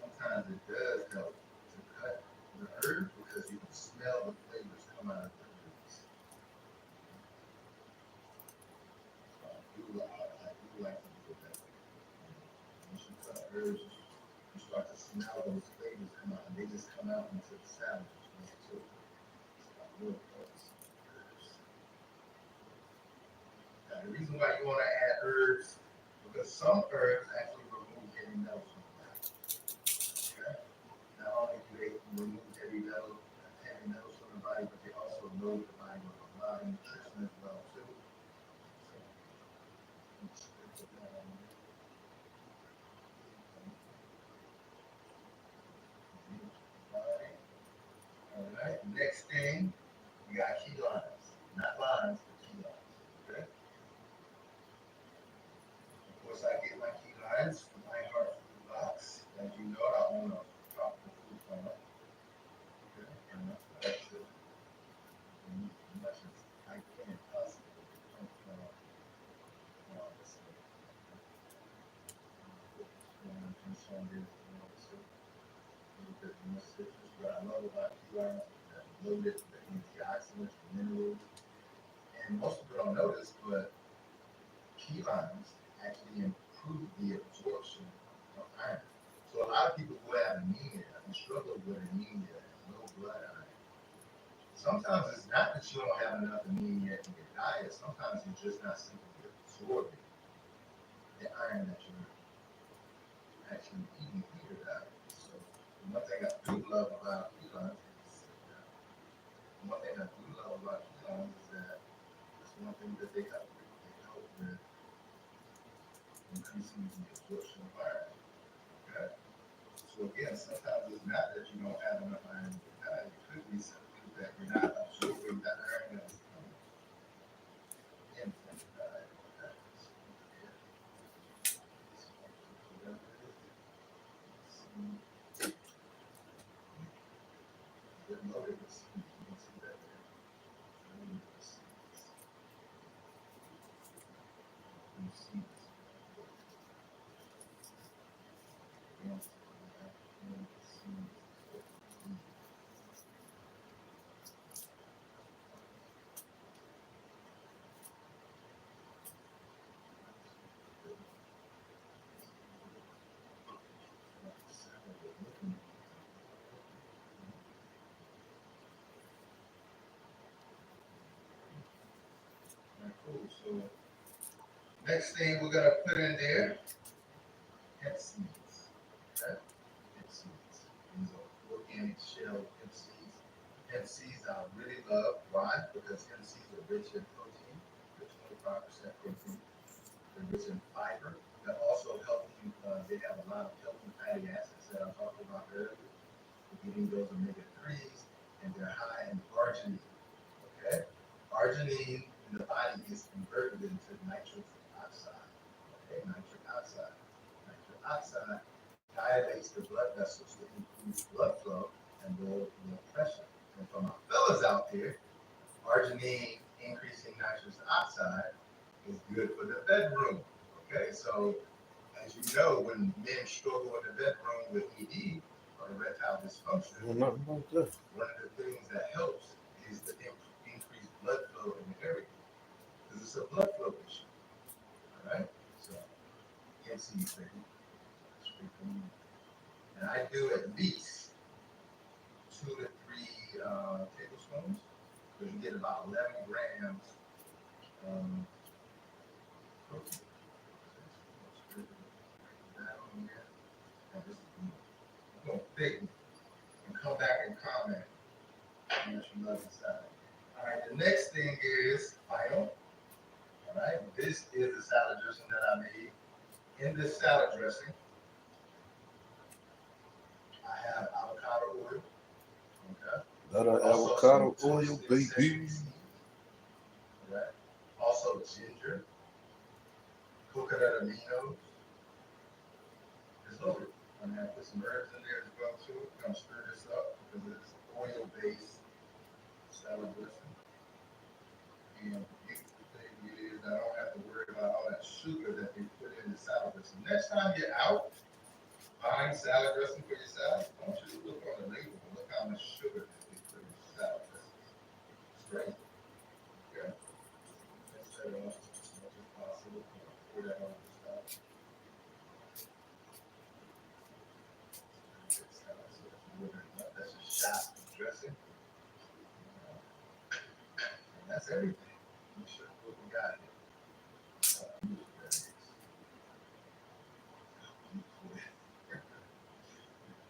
Sometimes it does help to cut the herb because you can smell the flavors come out of the herbs. So I do like to do it that way. Once you cut herbs, you start to smell those flavors come out, and they just come out into the salad as well too. So I really focus on herbs. Now, the reason why you want to add herbs, because some herbs actually remove heavy metals from the body. Okay? Not only do they remove heavy metals from the body, but they also load the body with a lot of nutrition as well too. So, let's put that on there. All right. Next thing, we got key lines, not lines, but key lines. Okay. Of course, I get my key lines from my Heart Food Box. As you know, I own a tropical food farm. Okay. And I like to as much as I can possibly come from this a little bit more citrus. What I love about key lines is that loaded with antioxidants, minerals, and most people don't know this, but key limes actually improve the absorption of iron. So a lot of people who have anemia and struggle with anemia and low blood iron. Sometimes it's not that you don't have enough anemia in your diet. Sometimes you're just not simply absorbing the iron that you're actually eating in your diet. So one thing I do love about key limes is that it's one thing that they help with. They help with increasing the absorption of iron. Okay? So again, sometimes it's not that you don't have enough iron in your diet. It could be simply that you're not absorbing the iron that is coming in from the diet. Okay? So, yeah. So, whatever it is, get loaded with seeds. You can see that there. Loaded with seeds. And seeds. Yes. And seeds. So next thing we're gonna put in there, hemp seeds. Okay? Hemp seeds. These are organic shell hemp seeds. Hemp seeds I really love. Why? Because hemp seeds are rich in protein. They're 25% protein. They're rich in fiber. That also help you. They have a lot of healthy fatty acids that I talked about earlier. We're getting those omega-3s, and they're high in arginine. Okay, arginine in the body is converted into nitric oxide. Okay, nitric oxide. Nitric oxide dilates the blood vessels to increase blood flow and lower blood pressure. And for my fellas out there, arginine increasing nitrous oxide is good for the bedroom. Okay, so as you know, when men struggle in the bedroom with ED or erectile dysfunction, Nothing like that. one of the things that helps is the increased blood flow in the area because it's a blood flow issue. All right, so can't see you, baby. And I do at least 2 to 3 tablespoons because you get about 11 grams protein. I'm going to pick and come back and comment how much you love the salad. All right, the next thing is final. All right, this is the salad dressing that I made. In this salad dressing, I have avocado oil. Okay. That Also avocado some oil, toasted baby. sesame seeds. All right. Also ginger, coconut aminos. It's loaded. I'm gonna put some herbs in there as well too. I'm gonna stir this up because it's oil-based salad dressing. And the beautiful thing is I don't have to worry about all that sugar that they put in the salad dressing. Next time you're out buying salad dressing for your salad, I want you to look on the label and look how much sugar that they put in the salad dressing. It's great. Okay. Let's set it off as much as possible. Pour that on the salad. That's a shot of dressing. And that's everything. Make sure what we got here.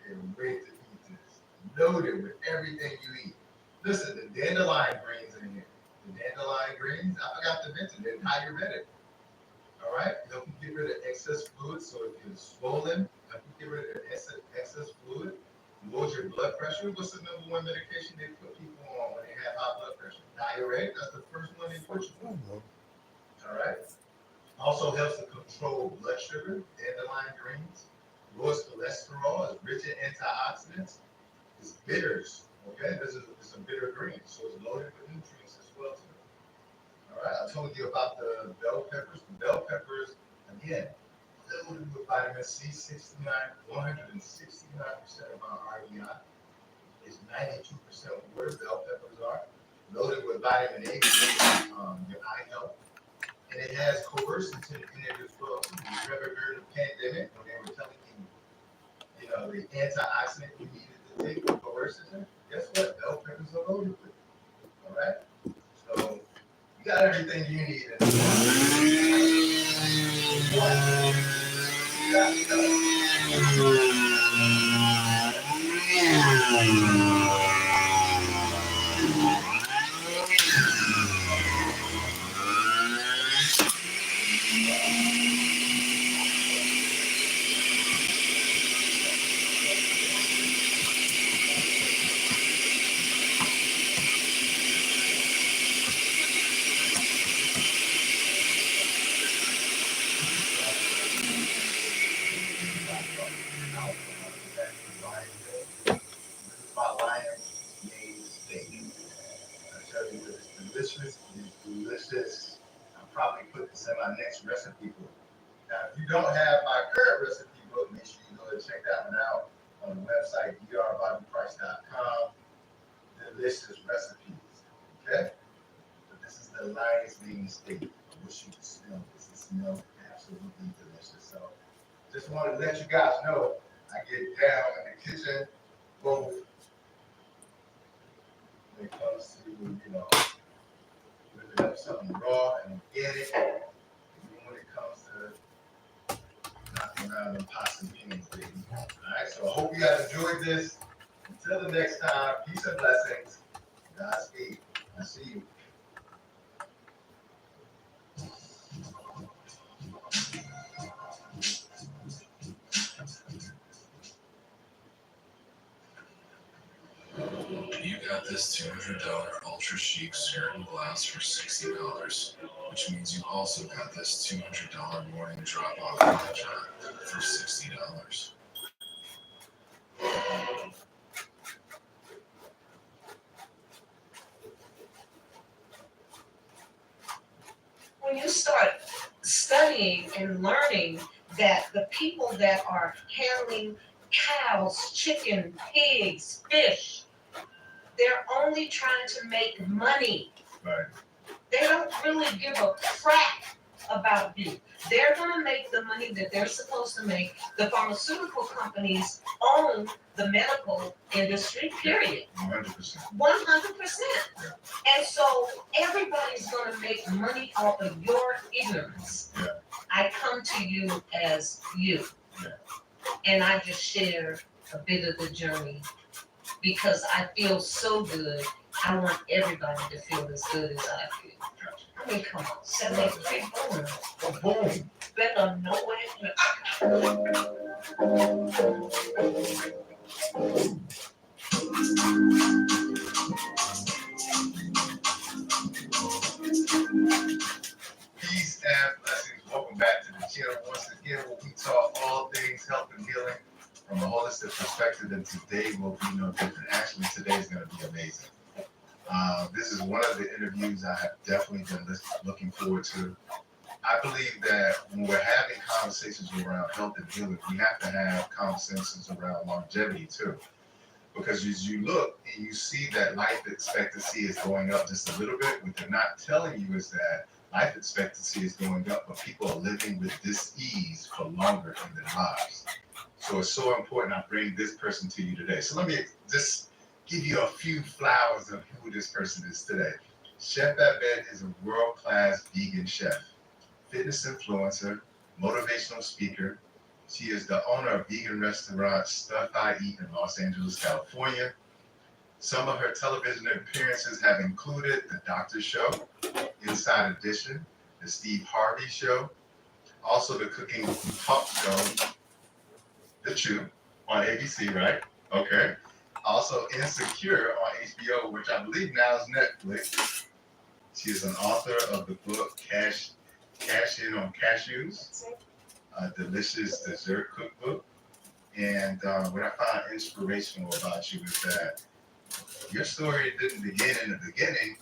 Can't wait to eat this. Loaded with everything you eat. Listen, the dandelion greens in here. The dandelion greens, I forgot to mention, they're diuretic. All right? Help you get rid of excess fluid. So if you're swollen, help you get rid of excess fluid. Lowers your blood pressure. What's the number one medication they put people on when they have high blood pressure? Diuretic. That's the first one they put you on. All right. Also helps to control blood sugar. Dandelion greens. Lowers cholesterol. It's rich in antioxidants. It's bitters. Okay. It's a bitter green, so it's loaded with nutrients as well too. All right. I told you about the bell peppers. The bell peppers, again, loaded with vitamin C, 169% of our REI is 92% where bell peppers are. Loaded with vitamin A, your eye health. And it has quercetin in it as well. You remember during the pandemic when they were telling you, the antioxidant you needed to take with quercetin? Guess what? Bell peppers are loaded with it. All right? So you got everything you need in This is my lion's mane steak. I tell you, it's delicious. It's delicious. I'll probably put this in my next recipe book. Now, if you don't have my current recipe book, make sure you go and check that one out on the website, drbobbyprice.com. Delicious recipes. Okay? But this is the lion's mane steak. I wish you could smell this. It smells absolutely delicious. So, just wanted to let you guys know I get down in the kitchen, both when it comes to, whipping up something raw and organic, even when it comes to knocking around them pots and pans, baby. All right, so I hope you guys enjoyed this. Until the next time, peace and blessings. Godspeed. I see you. You got this $200 ultra chic skirt and blouse for $60, which means you also got this $200 morning drop off contract for $60. When you start studying and learning that the people that are handling cows, chicken, pigs, fish, they're only trying to make money. Right. They don't really give a crap about you. They're gonna make the money that they're supposed to make. The pharmaceutical companies own the medical industry, period. 100%. 100%. And so everybody's gonna make money off of your ignorance. Yeah. I come to you as you. Yeah. And I just share a bit of the journey because I feel so good. I want everybody to feel as good as I feel. I mean, come on, 73 boom. Oh, boom. Better know it. Peace and blessings. Welcome back to the channel once again, where we talk all things health and healing from a holistic perspective. And today will be no different. Actually, today is going to be amazing. This is one of the interviews I have definitely been looking forward to. I believe that when we're having conversations around health and healing, we have to have conversations around longevity too. Because as you look and you see that life expectancy is going up just a little bit, what they're not telling you is that life expectancy is going up, but people are living with dis-ease for longer in their lives. So it's so important I bring this person to you today. So let me just give you a few flowers of who this person is today. Chef Babette is a world-class vegan chef, fitness influencer, motivational speaker. She is the owner of vegan restaurant Stuff I Eat in Los Angeles, California. Some of her television appearances have included The Doctor Show, Inside Edition, The Steve Harvey Show, also the cooking talk show, The Chew, on ABC, right? Okay. Also Insecure on HBO, which I believe now is Netflix. She is an author of the book Cash In on Cashews, a delicious dessert cookbook. And what I found inspirational about you is that your story didn't begin in the beginning.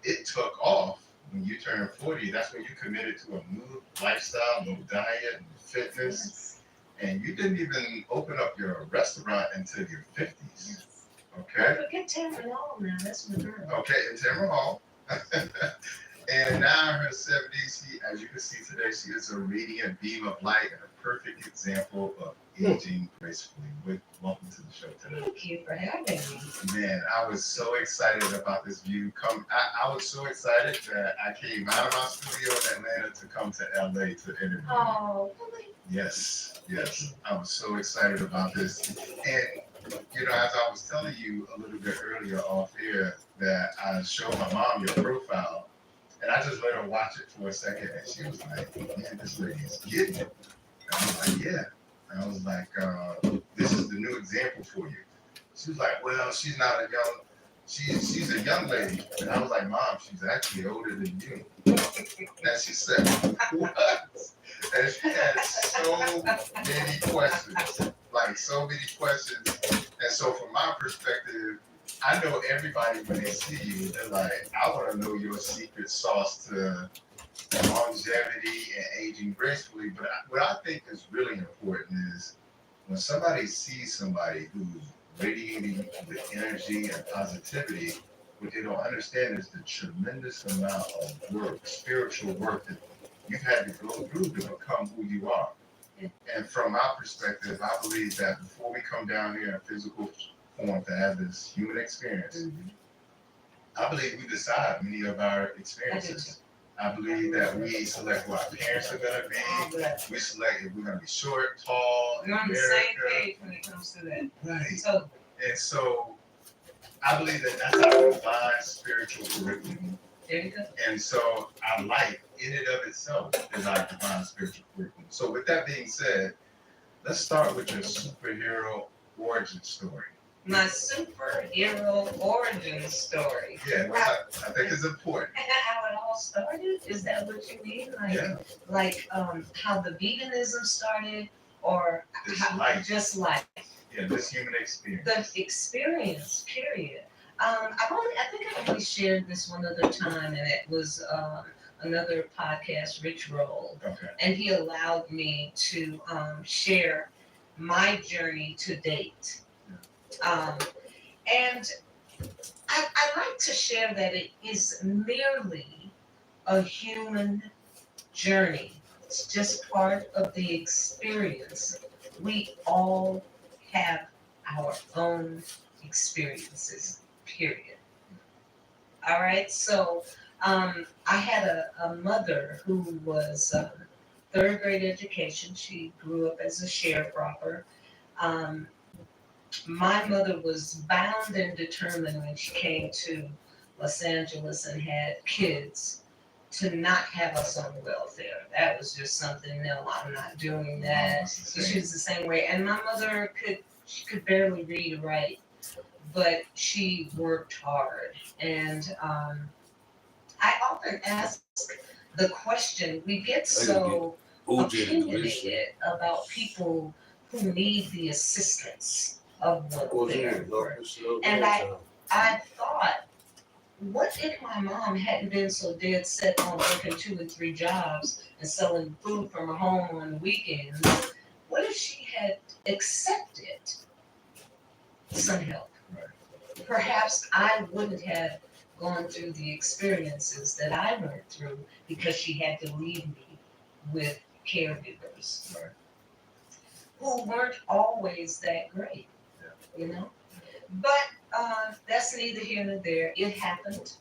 It took off when you turned 40. That's when you committed to a new lifestyle, new diet, and fitness. And you didn't even open up your restaurant until your 50s. Okay? Forget Tamron Hall now, that's my girl. Okay, in Tamron Hall. And now in her 70s, as you can see today, she is a radiant beam of light and a perfect example of aging gracefully. Welcome to the show today. Thank you for having me. Man, I was so excited about this view. I was so excited that I came out of my studio in Atlanta to come to LA to interview. Oh, really? Yes. I was so excited about this. And, as I was telling you a little bit earlier off air, that I showed my mom your profile, and I just let her watch it for a second, and she was like, man, this lady's getting it. And I was like, yeah. And I was like, this is the new example for you. She was like, well, she's not a young, she's a young lady. And I was like, Mom, she's actually older than you. And she said, what? And she had so many questions, And so from my perspective, I know everybody when they see you, they're like, I want to know your secret sauce to longevity and aging gracefully. But what I think is really important is when somebody sees somebody who's radiating with energy and positivity, what they don't understand is the tremendous amount of work, spiritual work that you've had to go through to become who you are. And from my perspective, I believe that before we come down here in physical form to have this human experience, I believe we decide many of our I do too. experiences. I believe that we select who our parents are gonna All be. that. We select if we're gonna be short, tall, in We're on the same America. page when it comes to that. Right. So, And so I believe that that's our divine spiritual curriculum. there you go. And so our life in and of itself is our divine spiritual curriculum. So with that being said, let's start with your superhero origin story. My superhero origin story. Yeah, I think it's important. How it all started? Is that what you mean? Yeah, How the veganism started, or Just how, life. just life, yeah, this human experience. the experience. Period. I think I only shared this one other time, and it was another podcast, Rich Roll, Okay. and he allowed me to share my journey to date. And I like to share that it is merely a human journey. It's just part of the experience. We all have our own experiences, period. All right, so I had a mother who was third grade education. She grew up as a sharecropper. My mother was bound and determined when she came to Los Angeles and had kids to not have us on welfare. That was just something, no, I'm not doing that. So she was the same way. And my mother she could barely read or write, but she worked hard. And I often ask the question, we get so opinionated about people who need the assistance of welfare. And I thought, what if my mom hadn't been so dead set on working 2 and 3 jobs and selling food from her home on the weekends? What if she had accepted some help? Perhaps I wouldn't have gone through the experiences that I went through because she had to leave me with caregivers who weren't always that great, you know? But that's neither here nor there. It happened.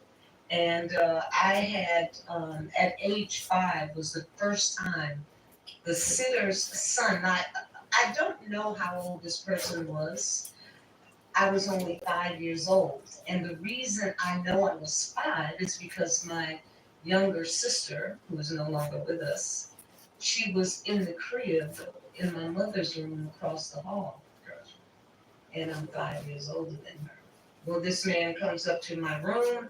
And I had, at age 5 was the first time the sitter's son, I don't know how old this person was. I was only 5 years old. And the reason I know I was 5 is because my younger sister, who is no longer with us, she was in the crib in my mother's room across the hall. Gotcha. And I'm 5 years older than her. Well, this man comes up to my room,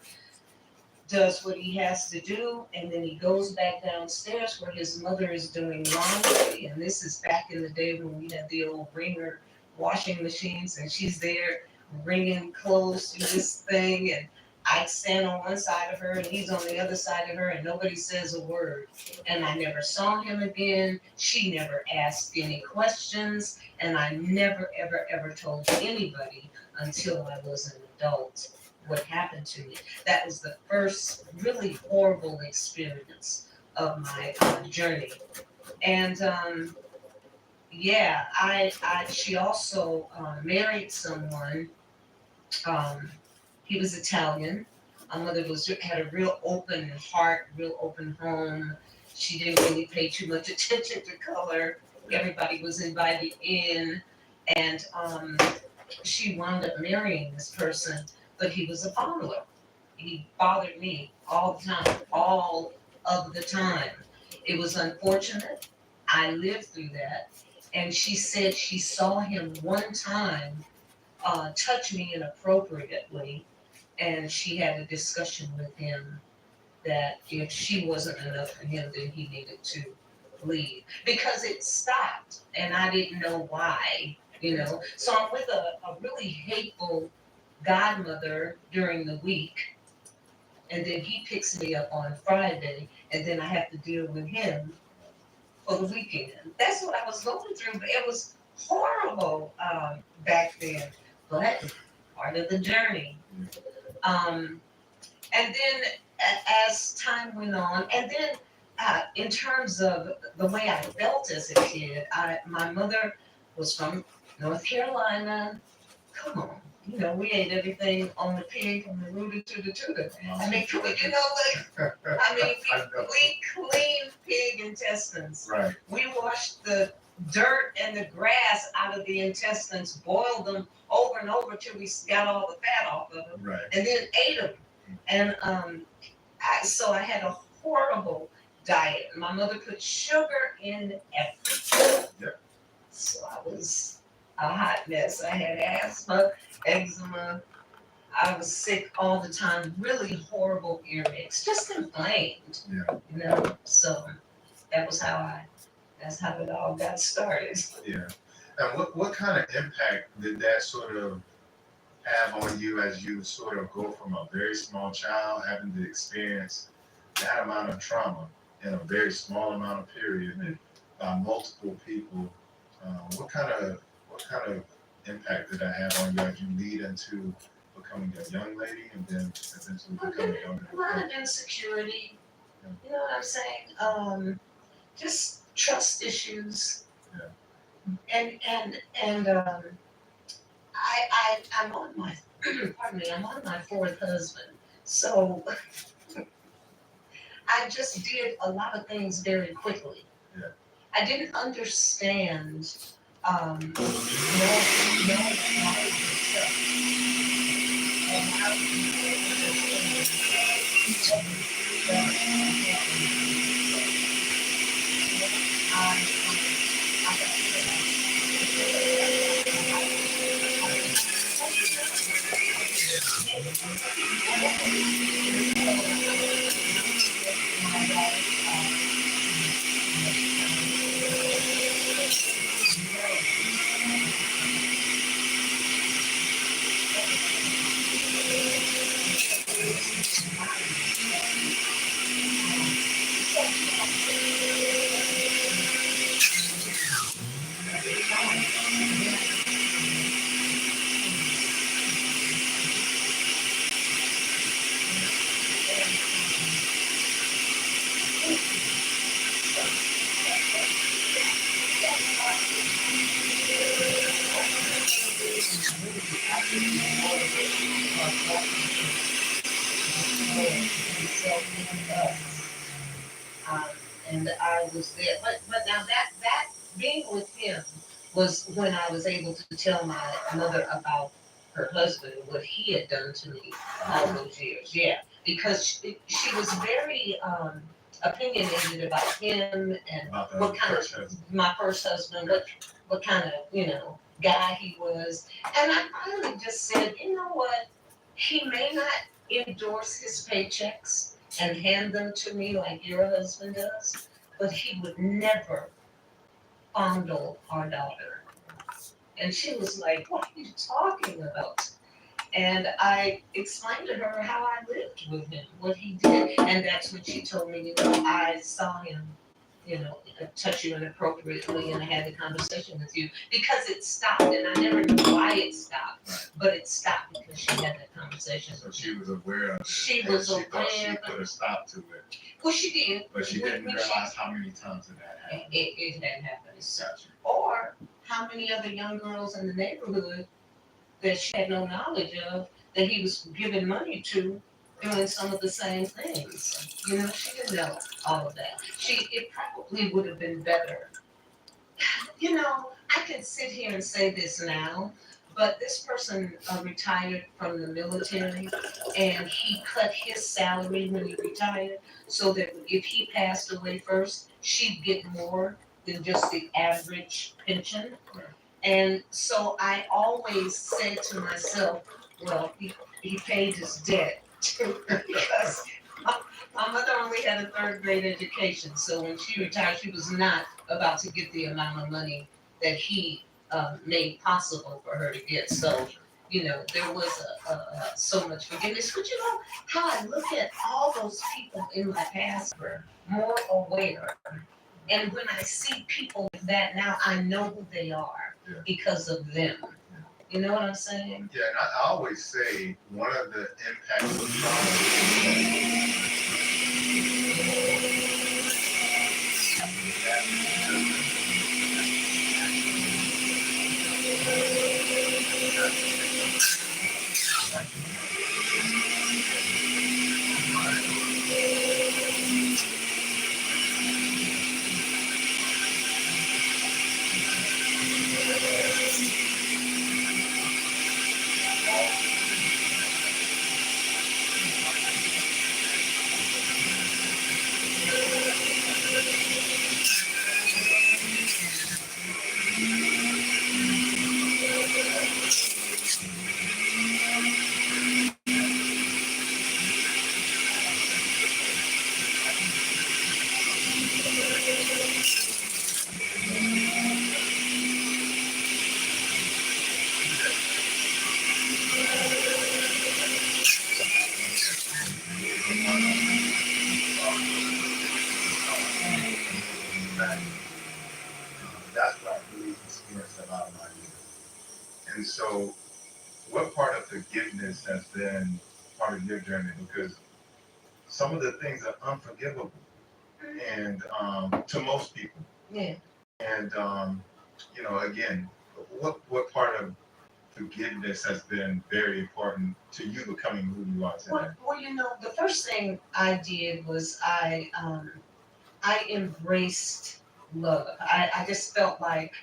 does what he has to do, and then he goes back downstairs where his mother is doing laundry. And this is back in the day when we had the old wringer washing machines, and she's there wringing clothes through this thing, and I stand on one side of her and he's on the other side of her, and nobody says a word. And I never saw him again. She never asked any questions, and I never, ever, ever told anybody until I was an adult what happened to me. That was the first really horrible experience of my journey. And she also married someone. He was Italian. My mother had a real open heart, real open home. She didn't really pay too much attention to color. Everybody was invited in, and she wound up marrying this person, but he was a follower. He bothered me all of the time. It was unfortunate. I lived through that. And she said she saw him one time touch me inappropriately, and she had a discussion with him that if she wasn't enough for him, then he needed to leave. Because it stopped, and I didn't know why, you know. So I'm with a really hateful godmother during the week, and then he picks me up on Friday, and then I have to deal with him for the weekend. That's what I was going through, but it was horrible back then, but part of the journey. And then as time went on, and then in terms of the way I felt as a kid, my mother was from North Carolina. Come on, you know, we ate everything on the pig from the rooter to the tutor. I mean, you know, like, I mean, we cleaned pig intestines. Right, We washed the dirt and the grass out of the intestines, boiled them over and over till we got all the fat off of them, right. and then ate them. And so I had a horrible diet. My mother put sugar in everything. Yep. So I was a hot mess. I had asthma, eczema. I was sick all the time, really horrible earaches, just inflamed. Yeah. You know, so that's how it all got started. Yeah. And what kind of impact did that sort of have on you as you sort of go from a very small child having to experience that amount of trauma in a very small amount of period by multiple people? What kind of impact did that have on you as you lead into becoming a young lady and then eventually becoming a young A lot adult? of insecurity. You know what I'm saying? Just trust issues. Yeah. And I'm on my pardon me, I'm on my fourth husband. So I just did a lot of things very quickly. Yeah. I didn't understand no myself and how and I was there. But now that being with him was when I was able to tell my mother about her husband and what he had done to me all those years. Yeah, because she was very opinionated about him and About the what kind first of husband. my first husband, what kind of guy he was. And I finally just said, you know what? He may not endorse his paychecks and hand them to me like your husband does, but he would never fondle our daughter. And she was like, what are you talking about? And I explained to her how I lived with him, what he did. And that's when she told me, I saw him, touch you inappropriately, and I had the conversation with you because it stopped. And I never knew why it stopped, but it stopped because she had that conversation. So she was aware of it. She and was she thought she aware, put a stop to it, well, she did. but she didn't When realize how many times that happened. it had happened. Gotcha. Or how many other young girls in the neighborhood that she had no knowledge of that he was giving money to doing some of the same things. She didn't know all of that. It probably would have been better. I can sit here and say this now, but this person retired from the military and he cut his salary when he retired so that if he passed away first, she'd get more than just the average pension. Right. And so I always said to myself, well, he paid his debt because my mother only had a third grade education. So when she retired, she was not about to get the amount of money that he made possible for her to get. So, there was so much forgiveness. But how I look at all those people in my past, more aware. And when I see people like that now, I know who they are because of them. You know what I'm saying? Yeah, and I always say one of the impacts of trauma That's what I really experienced about my youth. And so, what part of forgiveness has been part of your journey? Because some of the things are unforgivable, and to most people. Yeah. And again, what part of forgiveness has been very important to you becoming who you are today? Well, the first thing I did was I embraced love. I just felt like,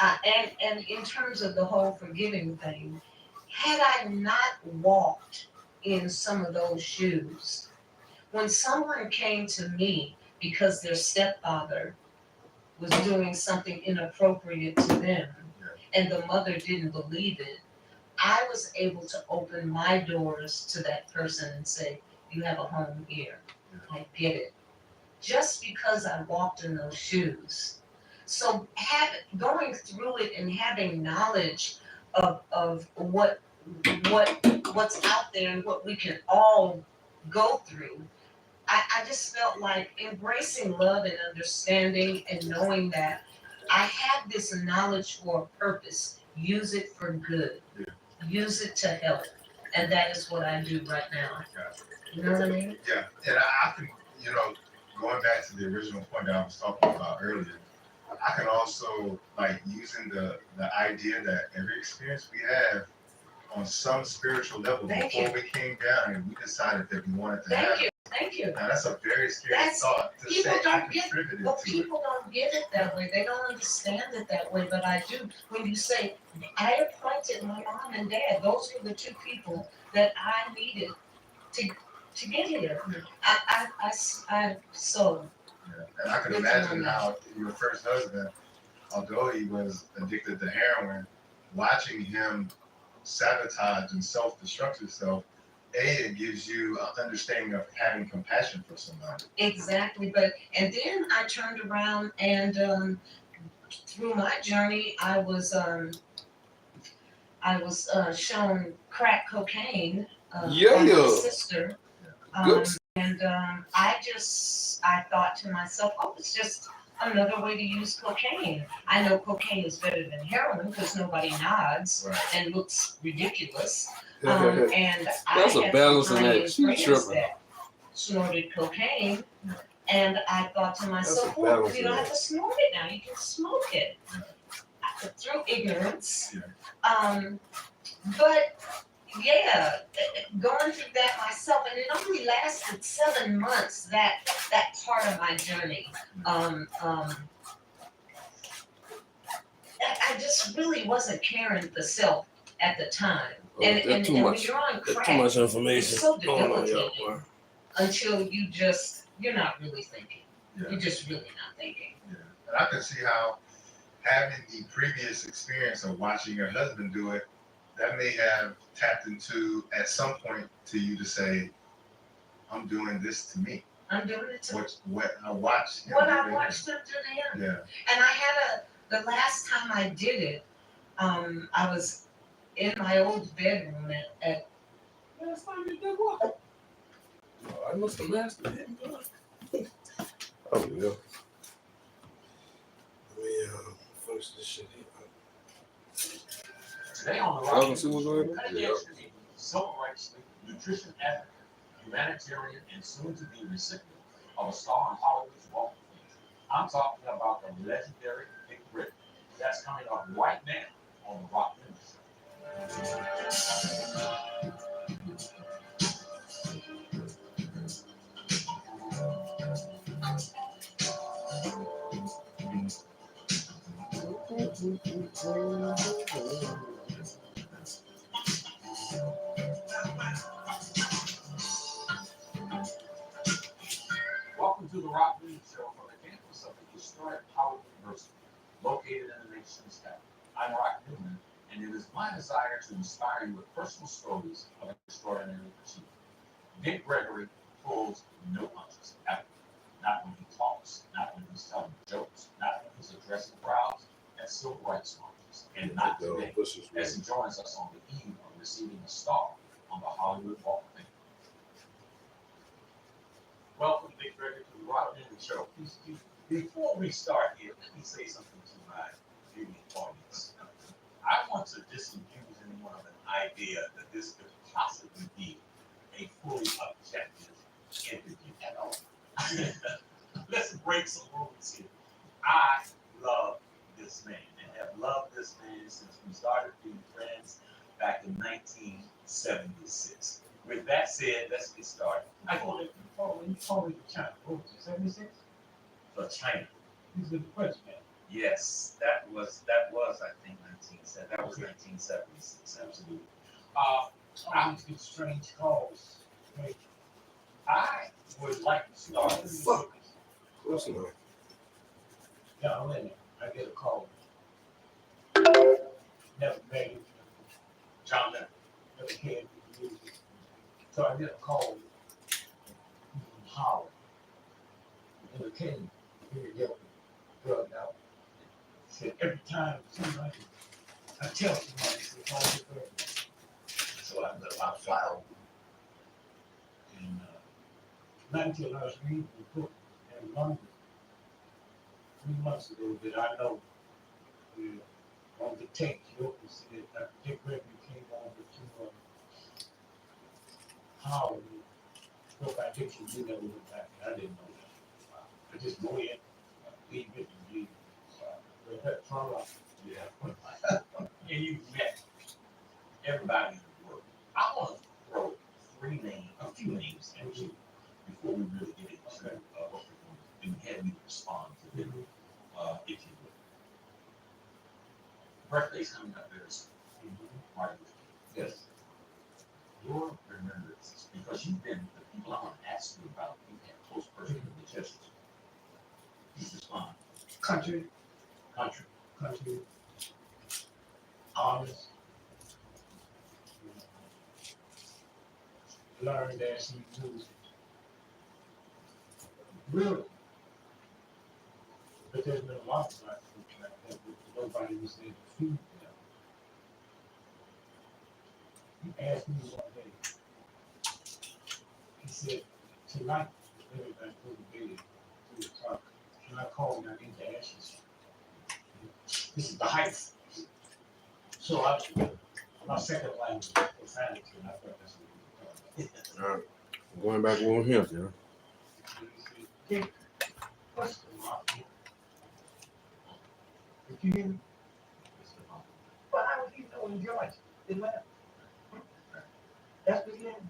and in terms of the whole forgiving thing, had I not walked in some of those shoes, when someone came to me because their stepfather was doing something inappropriate to them, and the mother didn't believe it, I was able to open my doors to that person and say, "You have a home here. I get it." Just because I walked in those shoes. So going through it and having knowledge of what's out there and what we can all go through, I just felt like embracing love and understanding and knowing that I have this knowledge for a purpose. Use it for good. Use it to help. And that is what I do right now. You know what I mean? Yeah, and I can, going back to the original point that I was talking about earlier, I can also like using the idea that every experience we have on some spiritual level before we came down and we decided that we wanted to have. Thank you. Now that's a very scary thought to people say I don't get- contributed But to it. people don't get it that way. They don't understand it that way. But I do. When you say, I appointed my mom and dad, those were the two people that I needed to get here. I so. Yeah. And I can imagine how your first husband, although he was addicted to heroin, watching him sabotage and self-destruct himself, it gives you an understanding of having compassion for somebody. Exactly, and then I turned around and through my journey, I was shown crack cocaine by my sister, and I thought to myself, oh, it's just another way to use cocaine. I know cocaine is better than heroin because nobody nods and looks ridiculous. And That's a balancing act. She's tripping. That snorted cocaine, and I thought to myself, well, you don't have to snort it now. You can smoke it. Through ignorance. But yeah, going through that myself, and it only lasted 7 months. That part of my journey. I just really wasn't caring for self at the time. And when you're on crack, too much information. it's so debilitating until you're not really thinking. Yeah. You're just really not thinking. Yeah. And I can see how having the previous experience of watching your husband do it, that may have tapped into at some point to you to say, I'm doing this to me. I'm doing it to what I watched him. What I watched him do to him. Yeah. And I had the last time I did it, I was in my old bedroom at last time you did what? I must have last time. Oh yeah. Let me finish this shit here. Today on the I can see what's going on. Cutting Edge TV, civil rights leader, nutrition advocate, humanitarian, and soon to be recipient of a star on Hollywood's Walk of Fame. I'm talking about the legendary Big Rick. That's coming up right now on the Rock News. Welcome to the Rock News Show from the campus of the historic Howard University, located in the nation's capital. I'm Rock Newman, and it is my desire to inspire you with personal stories of extraordinary achievement. Dick Gregory pulls no punches, ever. Not when he talks, not when he's telling jokes, not when he's addressing crowds at civil rights marches, and not today, as he joins us on the eve of receiving a star on the Hollywood Walk of Fame. Welcome, Dick Gregory, to the Rock News Show. Before we start here, let me say something to my viewing audience. I want to disabuse anyone of an idea that this could possibly be a fully objective interview at all. Let's break some rules here. I love this man and have loved this man since we started being friends back in 1976. With that said, let's get started. I told you before, when you told me to China, what was it, 76? For China. He's the president. Yes, that was I think 1970. That was 1976. Absolutely. I used to get strange calls. Right? I would like to start. Fuck. What's the name? John Lennon, I get a call. Never made it. John Lennon. Never cared for the music. So I get a call from Howard. And it came very guilty, drugged out. Said every time somebody, I tell somebody, it's all your birthday. So I filed. And not until I was reading the book in London 3 months ago that I know on the tape, you can see that Dick Gregory came on to Howard, spoke addiction, you never went back. I didn't know that. I just go in, leave it, and leave. But that trauma, Yeah. And you met everybody in the world. I want to throw a few names at you before we really get into what we're going to do and have you respond to them, if you would. Birthday's coming up very soon. Martin Luther King. yes. Your remembrances, because you've been the people I want to ask you about, you've had close personal relationships. Please respond. Country, honest. Learned as he moves. Really. But there's been a lot of black folks like that, but nobody was there to feed them. He asked me one day, he said, tonight, everybody go to bed, 2 o'clock. Can I call you into ashes? This is the heights. So my second language was profanity, and I thought that's what we were talking about. All right. I'm going back on him, yeah. Dick, what's the matter? Did you hear me? Well, I was, in Georgia. It left. That's the end.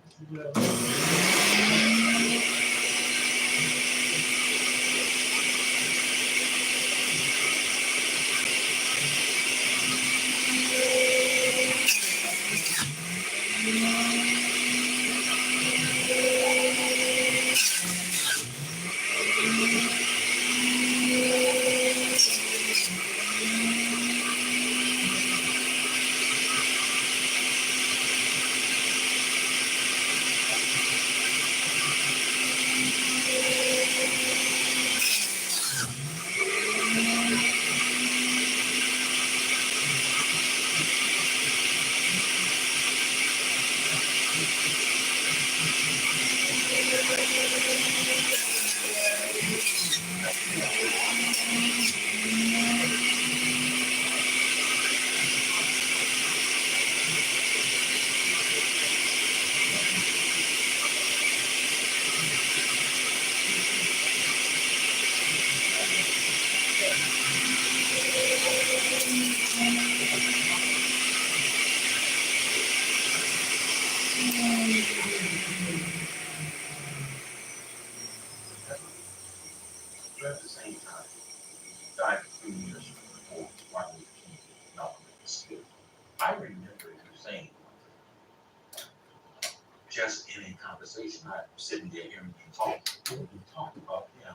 conversation. I'm sitting there hearing you talk. And you talked about him,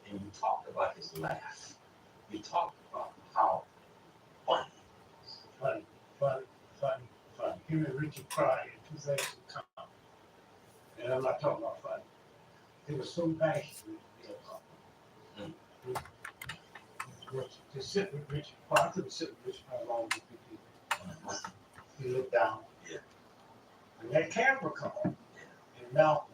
and you talked about his laugh. You talked about how funny. Funny. Him and Richard Pryor in 2000 come. And I'm not talking about funny. They were so nice with their couple. To sit with Richard Pryor, I couldn't sit with Richard Pryor long with people. He looked down. Yeah. And that camera come on. And Malcolm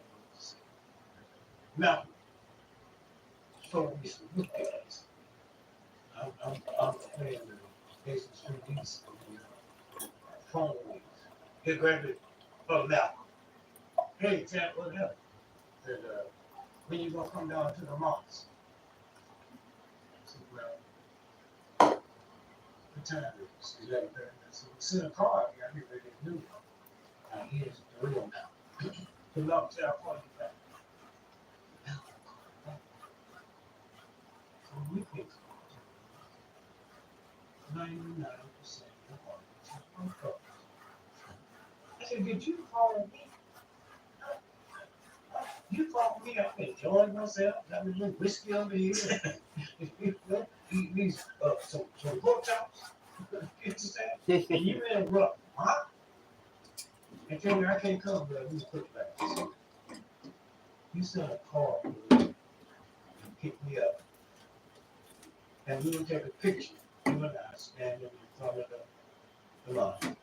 showed me some good guys. I'm playing the Jason Street phone. He grabbed it from Malcolm. Hey, Chad, what happened? Said, when you gonna come down to the mosque? I said, well, what time is it? 11:30. I said, send a car. I think they knew. Now here's the real now. The love said, I'll call you back. So we think 99% of the I said, did you call me? You called me, I'm enjoying myself, got me a little whiskey over here. Eat these some pork chops. And you interrupt, huh? And tell me I can't come, but we put back. You sent a call and pick me up. And we would take a picture. You and I standing in front of the line.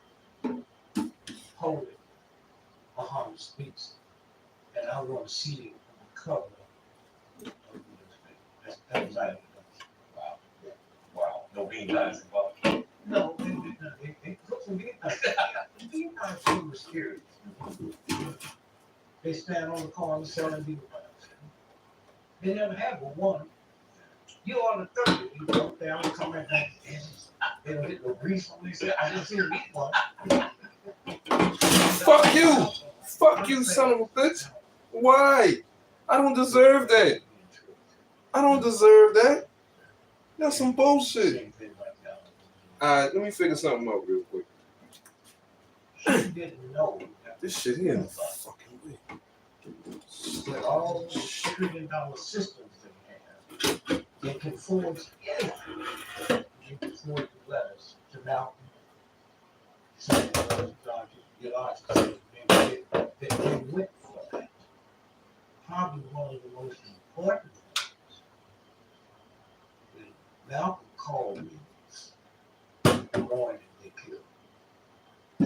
Holding Muhammad speaks. And I want to see it on the cover of the newspaper. That was like, Wow. Yeah. Wow. No bean pies involved. no, they put some bean pies. The bean pies too mysterious. They stand on the corner selling bean pies. They never have but one. You order 30, you go down and come right back. They don't hit no grease on these. I didn't see them eat one. Fuck you! Fuck you, son of a bitch! Why? I don't deserve that. I don't deserve that. That's some bullshit. Alright, let me figure something out real quick. She didn't know This shit here in the fucking way. that all the $1 trillion systems they have, they can forge anything. They can forge the letters to Malcolm, saying, your large they went for that. Probably one of the most important things. When Malcolm called me the morning they killed.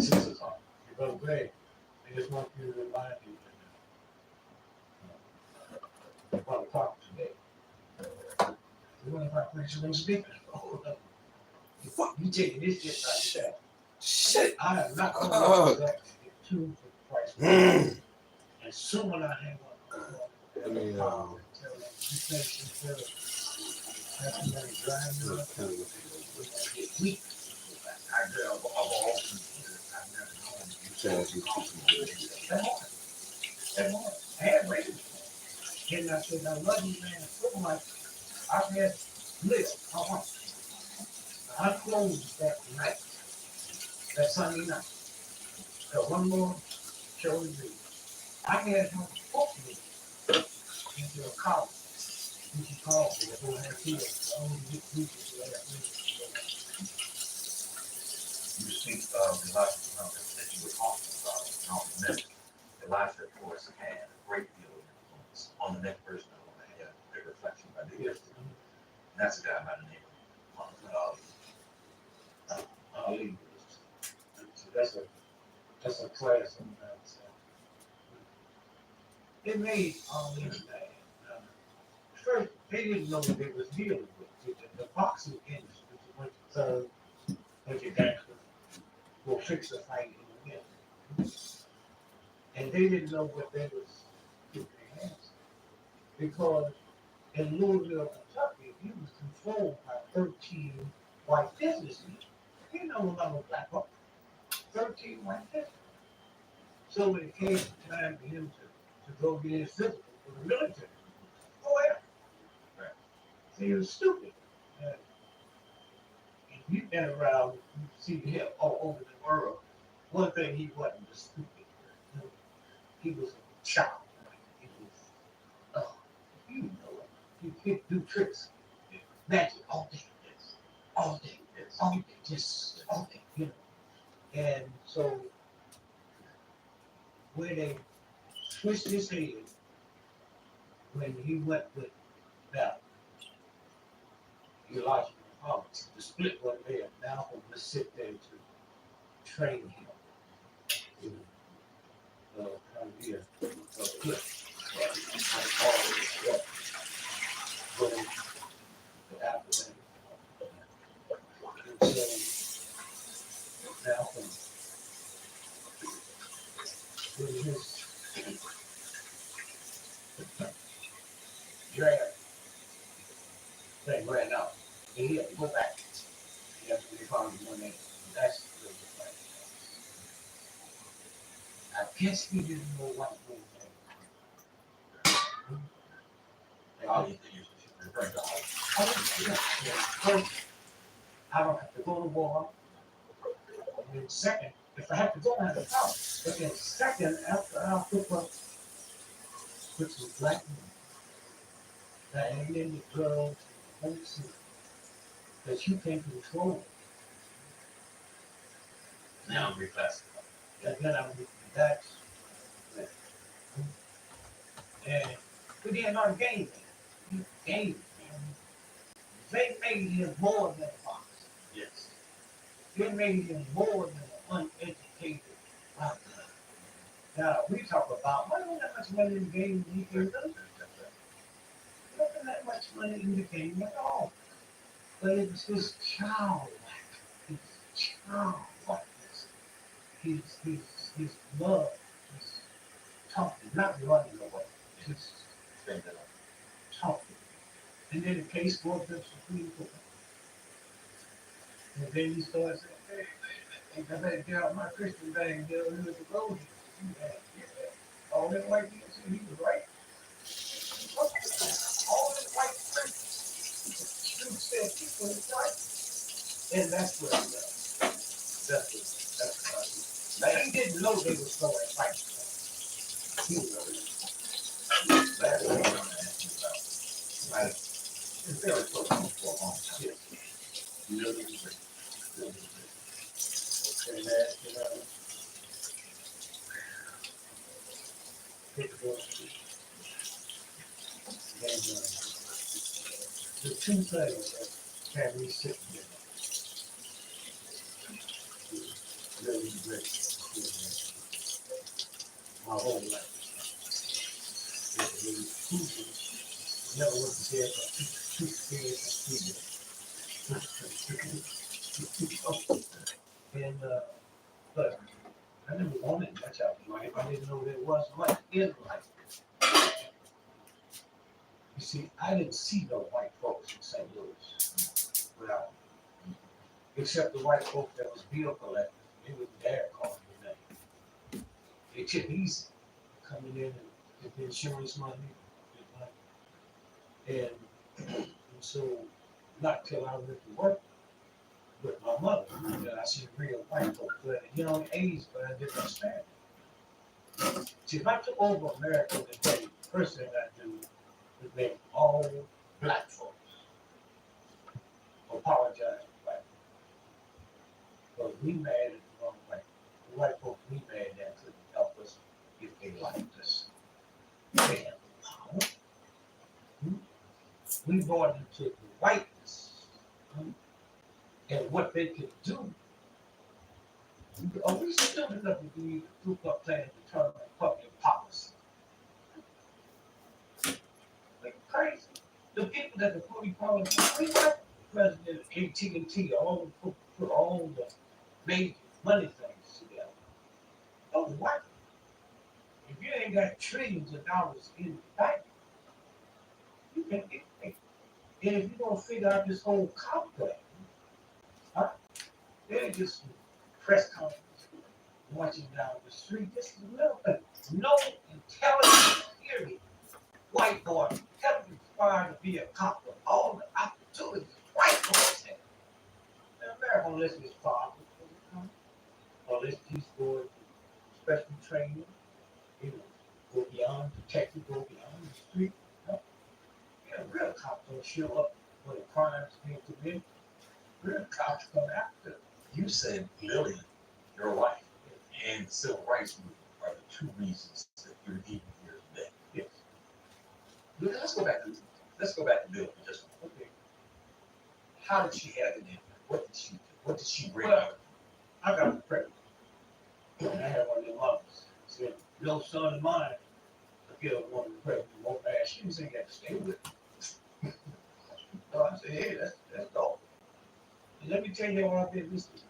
6 o'clock. He goes, Greg, I just want you to remind you that 1 o'clock today. The 1 o'clock preacher was speaking. Hold up. Fuck, you taking this shit like that. Shit! I am not going to let you get too for Christ. And soon when I hang on, I mean, tell them, you think instead of having them drive you up, get weak. I've often, I've never known you Chaz, you keep some good. That morning, I had waited. And I said, I love you, man. So much. I had list. I want. I closed that night, that Sunday night. That one more show to do. I had him book me into a college. You should call me. They're going to have kids. I only get preachers who have You speak of the life that you were talking about, not the next. The life that, of course, had a great deal of influence on the next person I want to have a reflection by the years. And that's a guy by the name of Muhammad Ali. Ali. That's a class of that. It made Ali mad. First, they didn't know what they was dealing with. The boxing industry went to third, went to gangster, will fix the fight in the end. And they didn't know what they was getting their hands on. Because in Louisville, Kentucky, he was controlled by 13 white businessmen. He know about no black folk. 13 white businessmen. So when it came time for him to go get his physical for the military, go ahead. Right. So he was stupid. And you've been around, you see him all over the world. One thing he wasn't was stupid. He was a child. He do tricks, magic all day, all day, all day, just all day, you know. And so when they twist his head, when he went with that Elijah Muhammad, the split one there, Malcolm was sit there to train him. You know, kind of be a flip. I always get going to after that. And so Malcolm, when his draft thing ran out, and he had to go back. That's when they found him one day. That's the fight. I guess he didn't know what was going. Oh, you referring to First, I don't have to go to war. And then second, if I have to go, I have to come. But then second, after I hook up with some black men, and then the girls, that you can control. now reclassified. And then I would that's and we didn't know the game. Game. They made him more than a boxer. Yes. They made him more than an uneducated boxer. Now we talk about why don't that much money in the game he can do? Wasn't that much money in the game at all. But it was his childlike. His childlikeness. His love. His talking, not running away. Just talking. And then the case goes up to the Supreme Court. And then he starts saying, hey, I better get out my Christian bag, get a little gold. All that white people said he was right. All that white people said he was right. And that's what he does. That's what I do. Now he didn't know they were throwing fights. He was That's what I want to ask you about. Right. It's very close for a long time. Really great. Really great. and that, you know, it was, and the two things that had me sitting there really great my whole life. It was two, never went to bed, but two scared and but I never wanted much out of life. I didn't know there was much in life. You see, I didn't see no white folks in St. Louis. Well, except the white folks that was bill collectors. They wouldn't dare call me name. They took easy coming in and get the insurance money. And so, not till I went to work with my mother, that I see real white folks at a young age, but I didn't understand. See, if I took over America today, the first thing I do is make all black folks apologize to black folks. Because we mad at the wrong way. The white folks we mad at couldn't help us if they liked us. They have the power. We brought them to the whiteness. And what they could do. Are we still enough to be a group up plan to determine public policy? Like crazy. The people that the fully qualified, we got President AT&T, all put all the major money things together. Oh, what? If you ain't got trillions of dollars in the bank, you can get paid. And if you don't figure out this whole complex, they're just press conference marching down the street. This is no intelligent, period. White boy ever aspired to be a cop with all the opportunities white boys have. And America, unless it's father, unless he's for special training, you know, go beyond protected, go beyond the street. Yeah, real cops don't show up when the crimes being committed. Real cops come after. You said Lillian, your wife, and the civil rights movement are the two reasons that you're even here today. Yes. Let's go back to Bill for just a moment. Okay. How did she have it in? What did she do? What did she bring Well, out? I got her pregnant. And I had one of them mothers. Said, no son of mine, I get a woman pregnant, won't ask. She didn't say you got to stay with me. So I said, hey, that's dope. And let me tell you what I've been listening.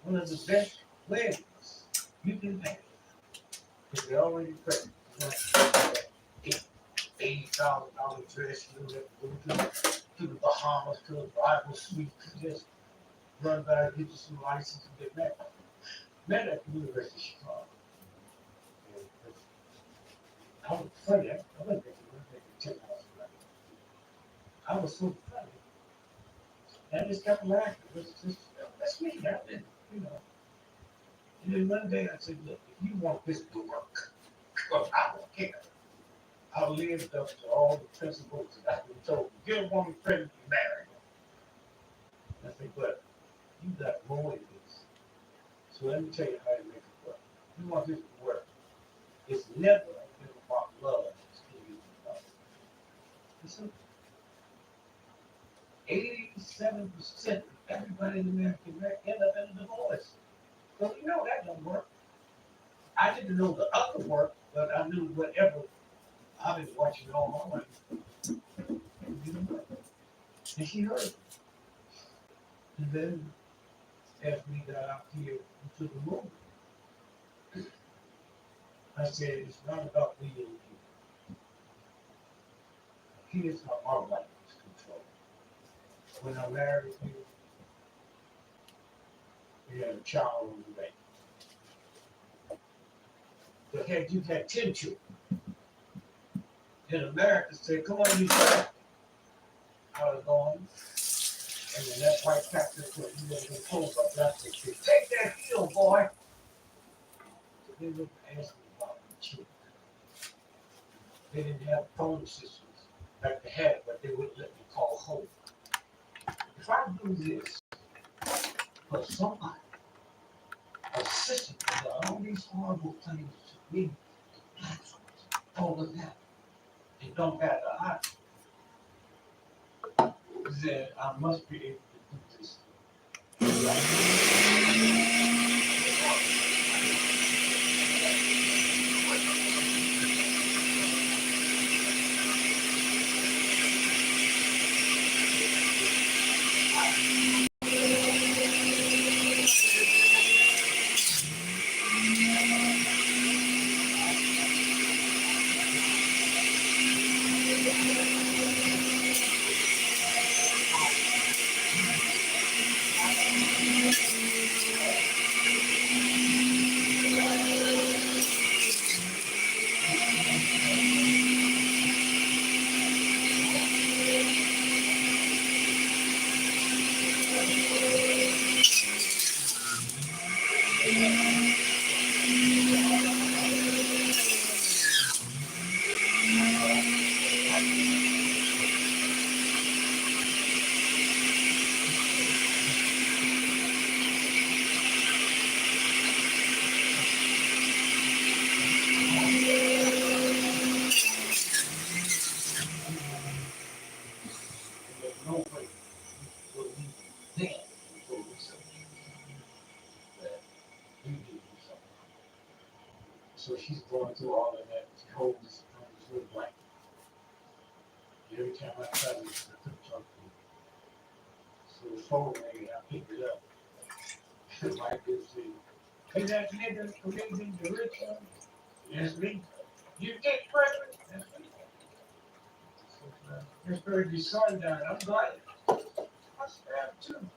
One of the best weddings you can have. If you're already pregnant, you want $80,000 dress, you have to go to the Bahamas, to the Bible suite, to just run by and get you some license and get married. Met at the University of Chicago. I was funny. I wasn't making $10 a night. I was so funny. And I just kept laughing. Let's meet that, you know. And then one day I said, look, if you want this to work, because I don't care. I lived up to all the principles that I've been told. Get a woman pregnant, marry her. I said, but you got more than this. So let me tell you how to make it work. You want this to work. It's never been about love. It's gonna be about love. It's simple. 87% of everybody in America end up in a divorce. So you know that don't work. I didn't know the other work, but I knew whatever. I've been watching it all my life. And she heard it. And then as we got out here into the movie, I said, it's not about me and you. Here's how our life is controlled. When I married you, we had a child on the way. But had you had 10 children, in America say, come on, you try. I was going, and then that white captain put you in the cold up that they said, take that heel, boy. So they would ask me about the children. They didn't have phone systems like they had, but they wouldn't let me call home. If I do this for somebody, a sister does all these horrible things to me, all of that, it don't matter. Then I must be able to do this. There's no way will we then go research that you do something. So she's going through all of that. She holds this little blanket. Every time I try to put something, so the phone rang, I picked it up. The wife is saying, hey, that nigga committing the rich one? Yes, me. You get pregnant? That's me. Miss Birdie's son died. I'm glad. I stabbed too.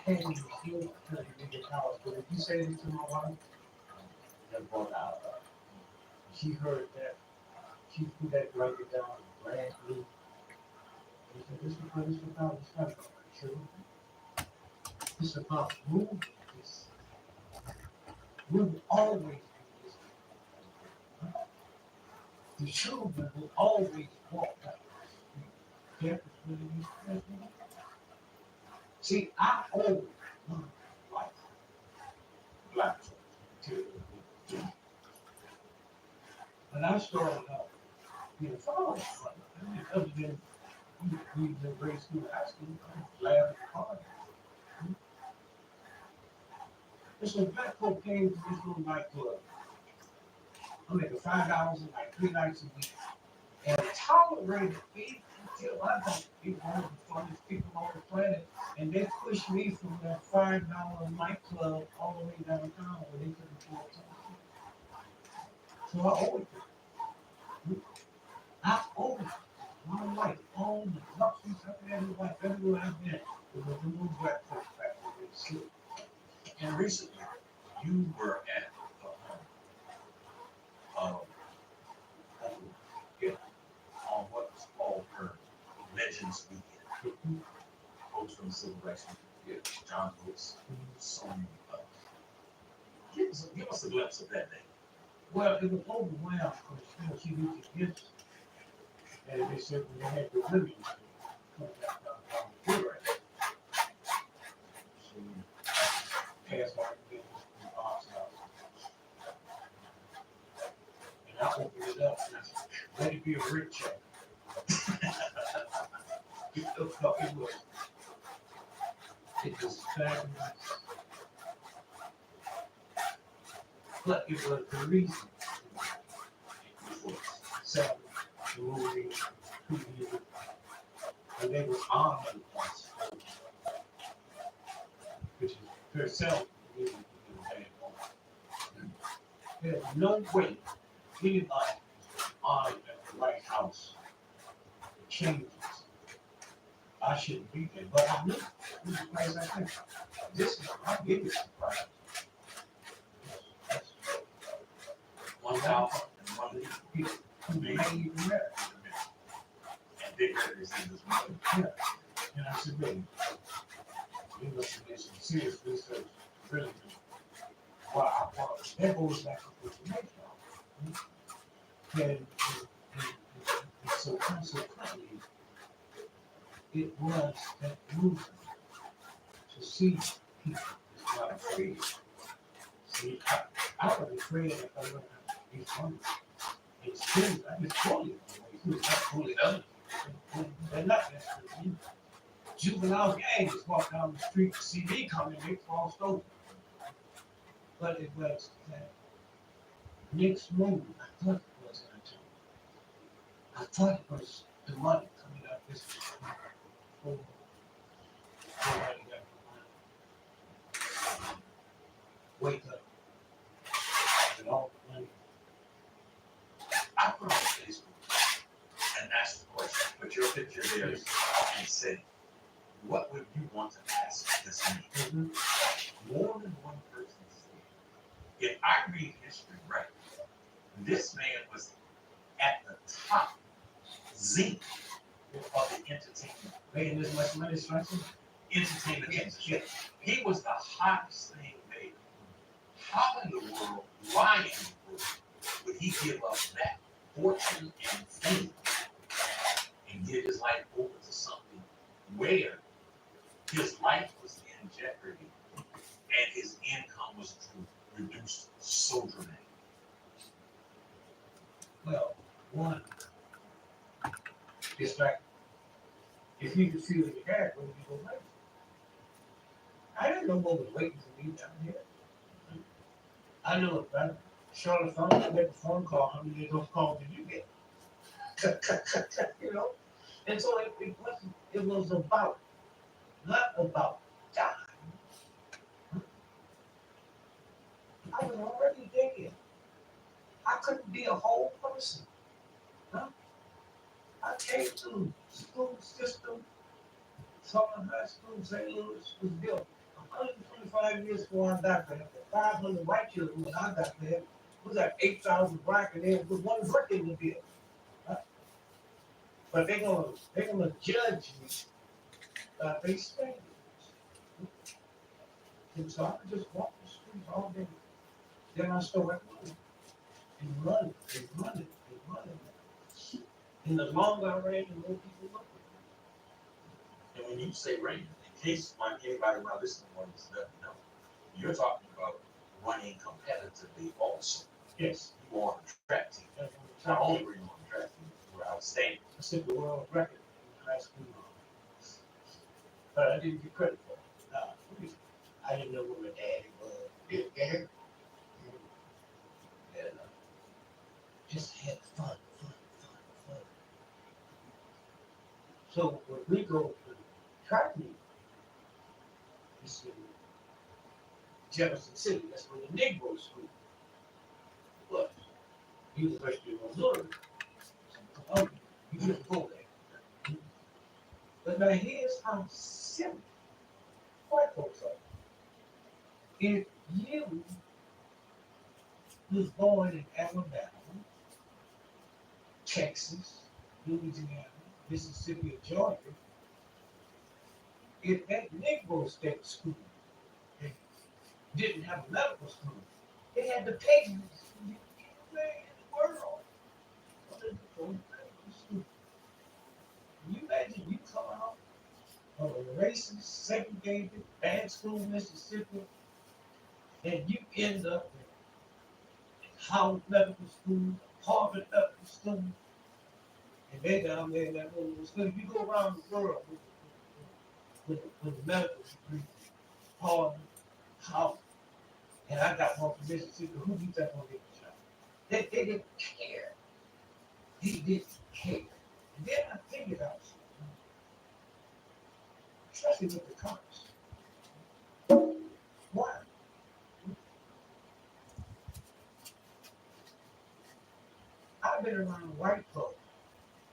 Hey, you feel pretty big house, but if you say anything to my wife, they're going out. She heard that. She put that blanket down and ran through. He said, this is about it's not about children. It's about moving this. We will always do this. The children will always walk back. campus where they used to be. See, I always like black folks too. When I started out, you know, following fun, I mean, other than we in grade school, high school, I'm glad it's hard. And so black folk came to this little nightclub. I'm making $5 in like 3 nights a week. And tolerated me until I got to be one of the funniest people on the planet. And they pushed me from that $5 nightclub all the way downtown where they couldn't afford something. So I owe it to them. I owe it. My life, all the luxuries I've had in life, everywhere I've been, it was the little black folks back when they sleep. And recently, you were at on what was called her Legends Weekend. Folks from the Civil Rights Movement, John Lewis, so many others. Give us a glimpse of that day. Well, it was overwhelmed because she used to gifts. And they said when they had the women come back down the river, she passed out the business in the box house. And I opened it up and I said, let it be a rich check. It was fabulous. But it was the reason it was selling the movie, and they were honored us, which is herself really a bad woman. There's no way anybody honored at the White House changes. I shouldn't be there, but I knew it was a place I think. This is my biggest surprise. 1,001 people Who may even matter. and big letters in this movie. Yeah. And I said, baby, you must have done some serious research, really. Well, I want that goes back to what you make and so consequently, it was that movement to see people is not afraid. See, I was afraid if I wouldn't have to be funny. It's true, I just told you, it's not fully other people. They're not necessarily. Juvenile gangs walk down the street, see me coming, they crossed over. But it was that next move, I thought it was an attempt. I thought it was the money coming out this way. Oh, nobody got the money. Wake up. And all the money. I put on Facebook and asked the question, put your picture there and said, what would you want to ask this man? More than one person said, if I read history right, this man was at the top zenith of the entertainment. Making this much money, Swanson? Entertainment industry. He was the hottest thing, baby. How in the world, why in the world would he give up that fortune and fame and give his life over to something where his life was in jeopardy and his income was reduced so dramatically? Well, one, it's like, if you could see what you had, what would you go wait? I didn't know what was waiting for me down here. I knew if I shot a phone, I made a phone call, how many of those calls did you get? You know? And so it was about, not about dying. I was already dead. I couldn't be a whole person. Huh? I came to the school system, Southern High School, St. Louis was built 125 years before I got there. 500 white children when I got there. It was like 8,000 black, and there was one brick in the building. Huh? But they're gonna judge me by their standards. And so I could just walk the streets all day. Then I started running. And the longer I ran, the more people looked at me. when you say Raymond, in case anybody might listen to one doesn't know, you're talking about running competitively also. Yes. You were on the track team. That's Not what I'm only were you on the track team, you were outstanding. I set the world record in high school. But I didn't get credit for it. I didn't know what my daddy was. Big Gary. And just had fun. So when we go to track meet, it's in Jefferson City. That's where the Negro School was. University of Missouri. So, you just go there. But now here's how silly white folks are. If you was born in Alabama, Texas, Louisiana, Mississippi, or Georgia, if that Negro state school didn't have a medical school, they had to pay you anywhere in the world. Can you imagine you come out of a racist, segregated, bad school in Mississippi, and you end up in Howard Medical School, Harvard Medical School, and they down there in that little school. You go around the world with the medical degree, Harvard, Howard, and I got one from Mississippi. Who do you think gonna get the job? They didn't care. He didn't care. And then I figured out something, especially with the cops.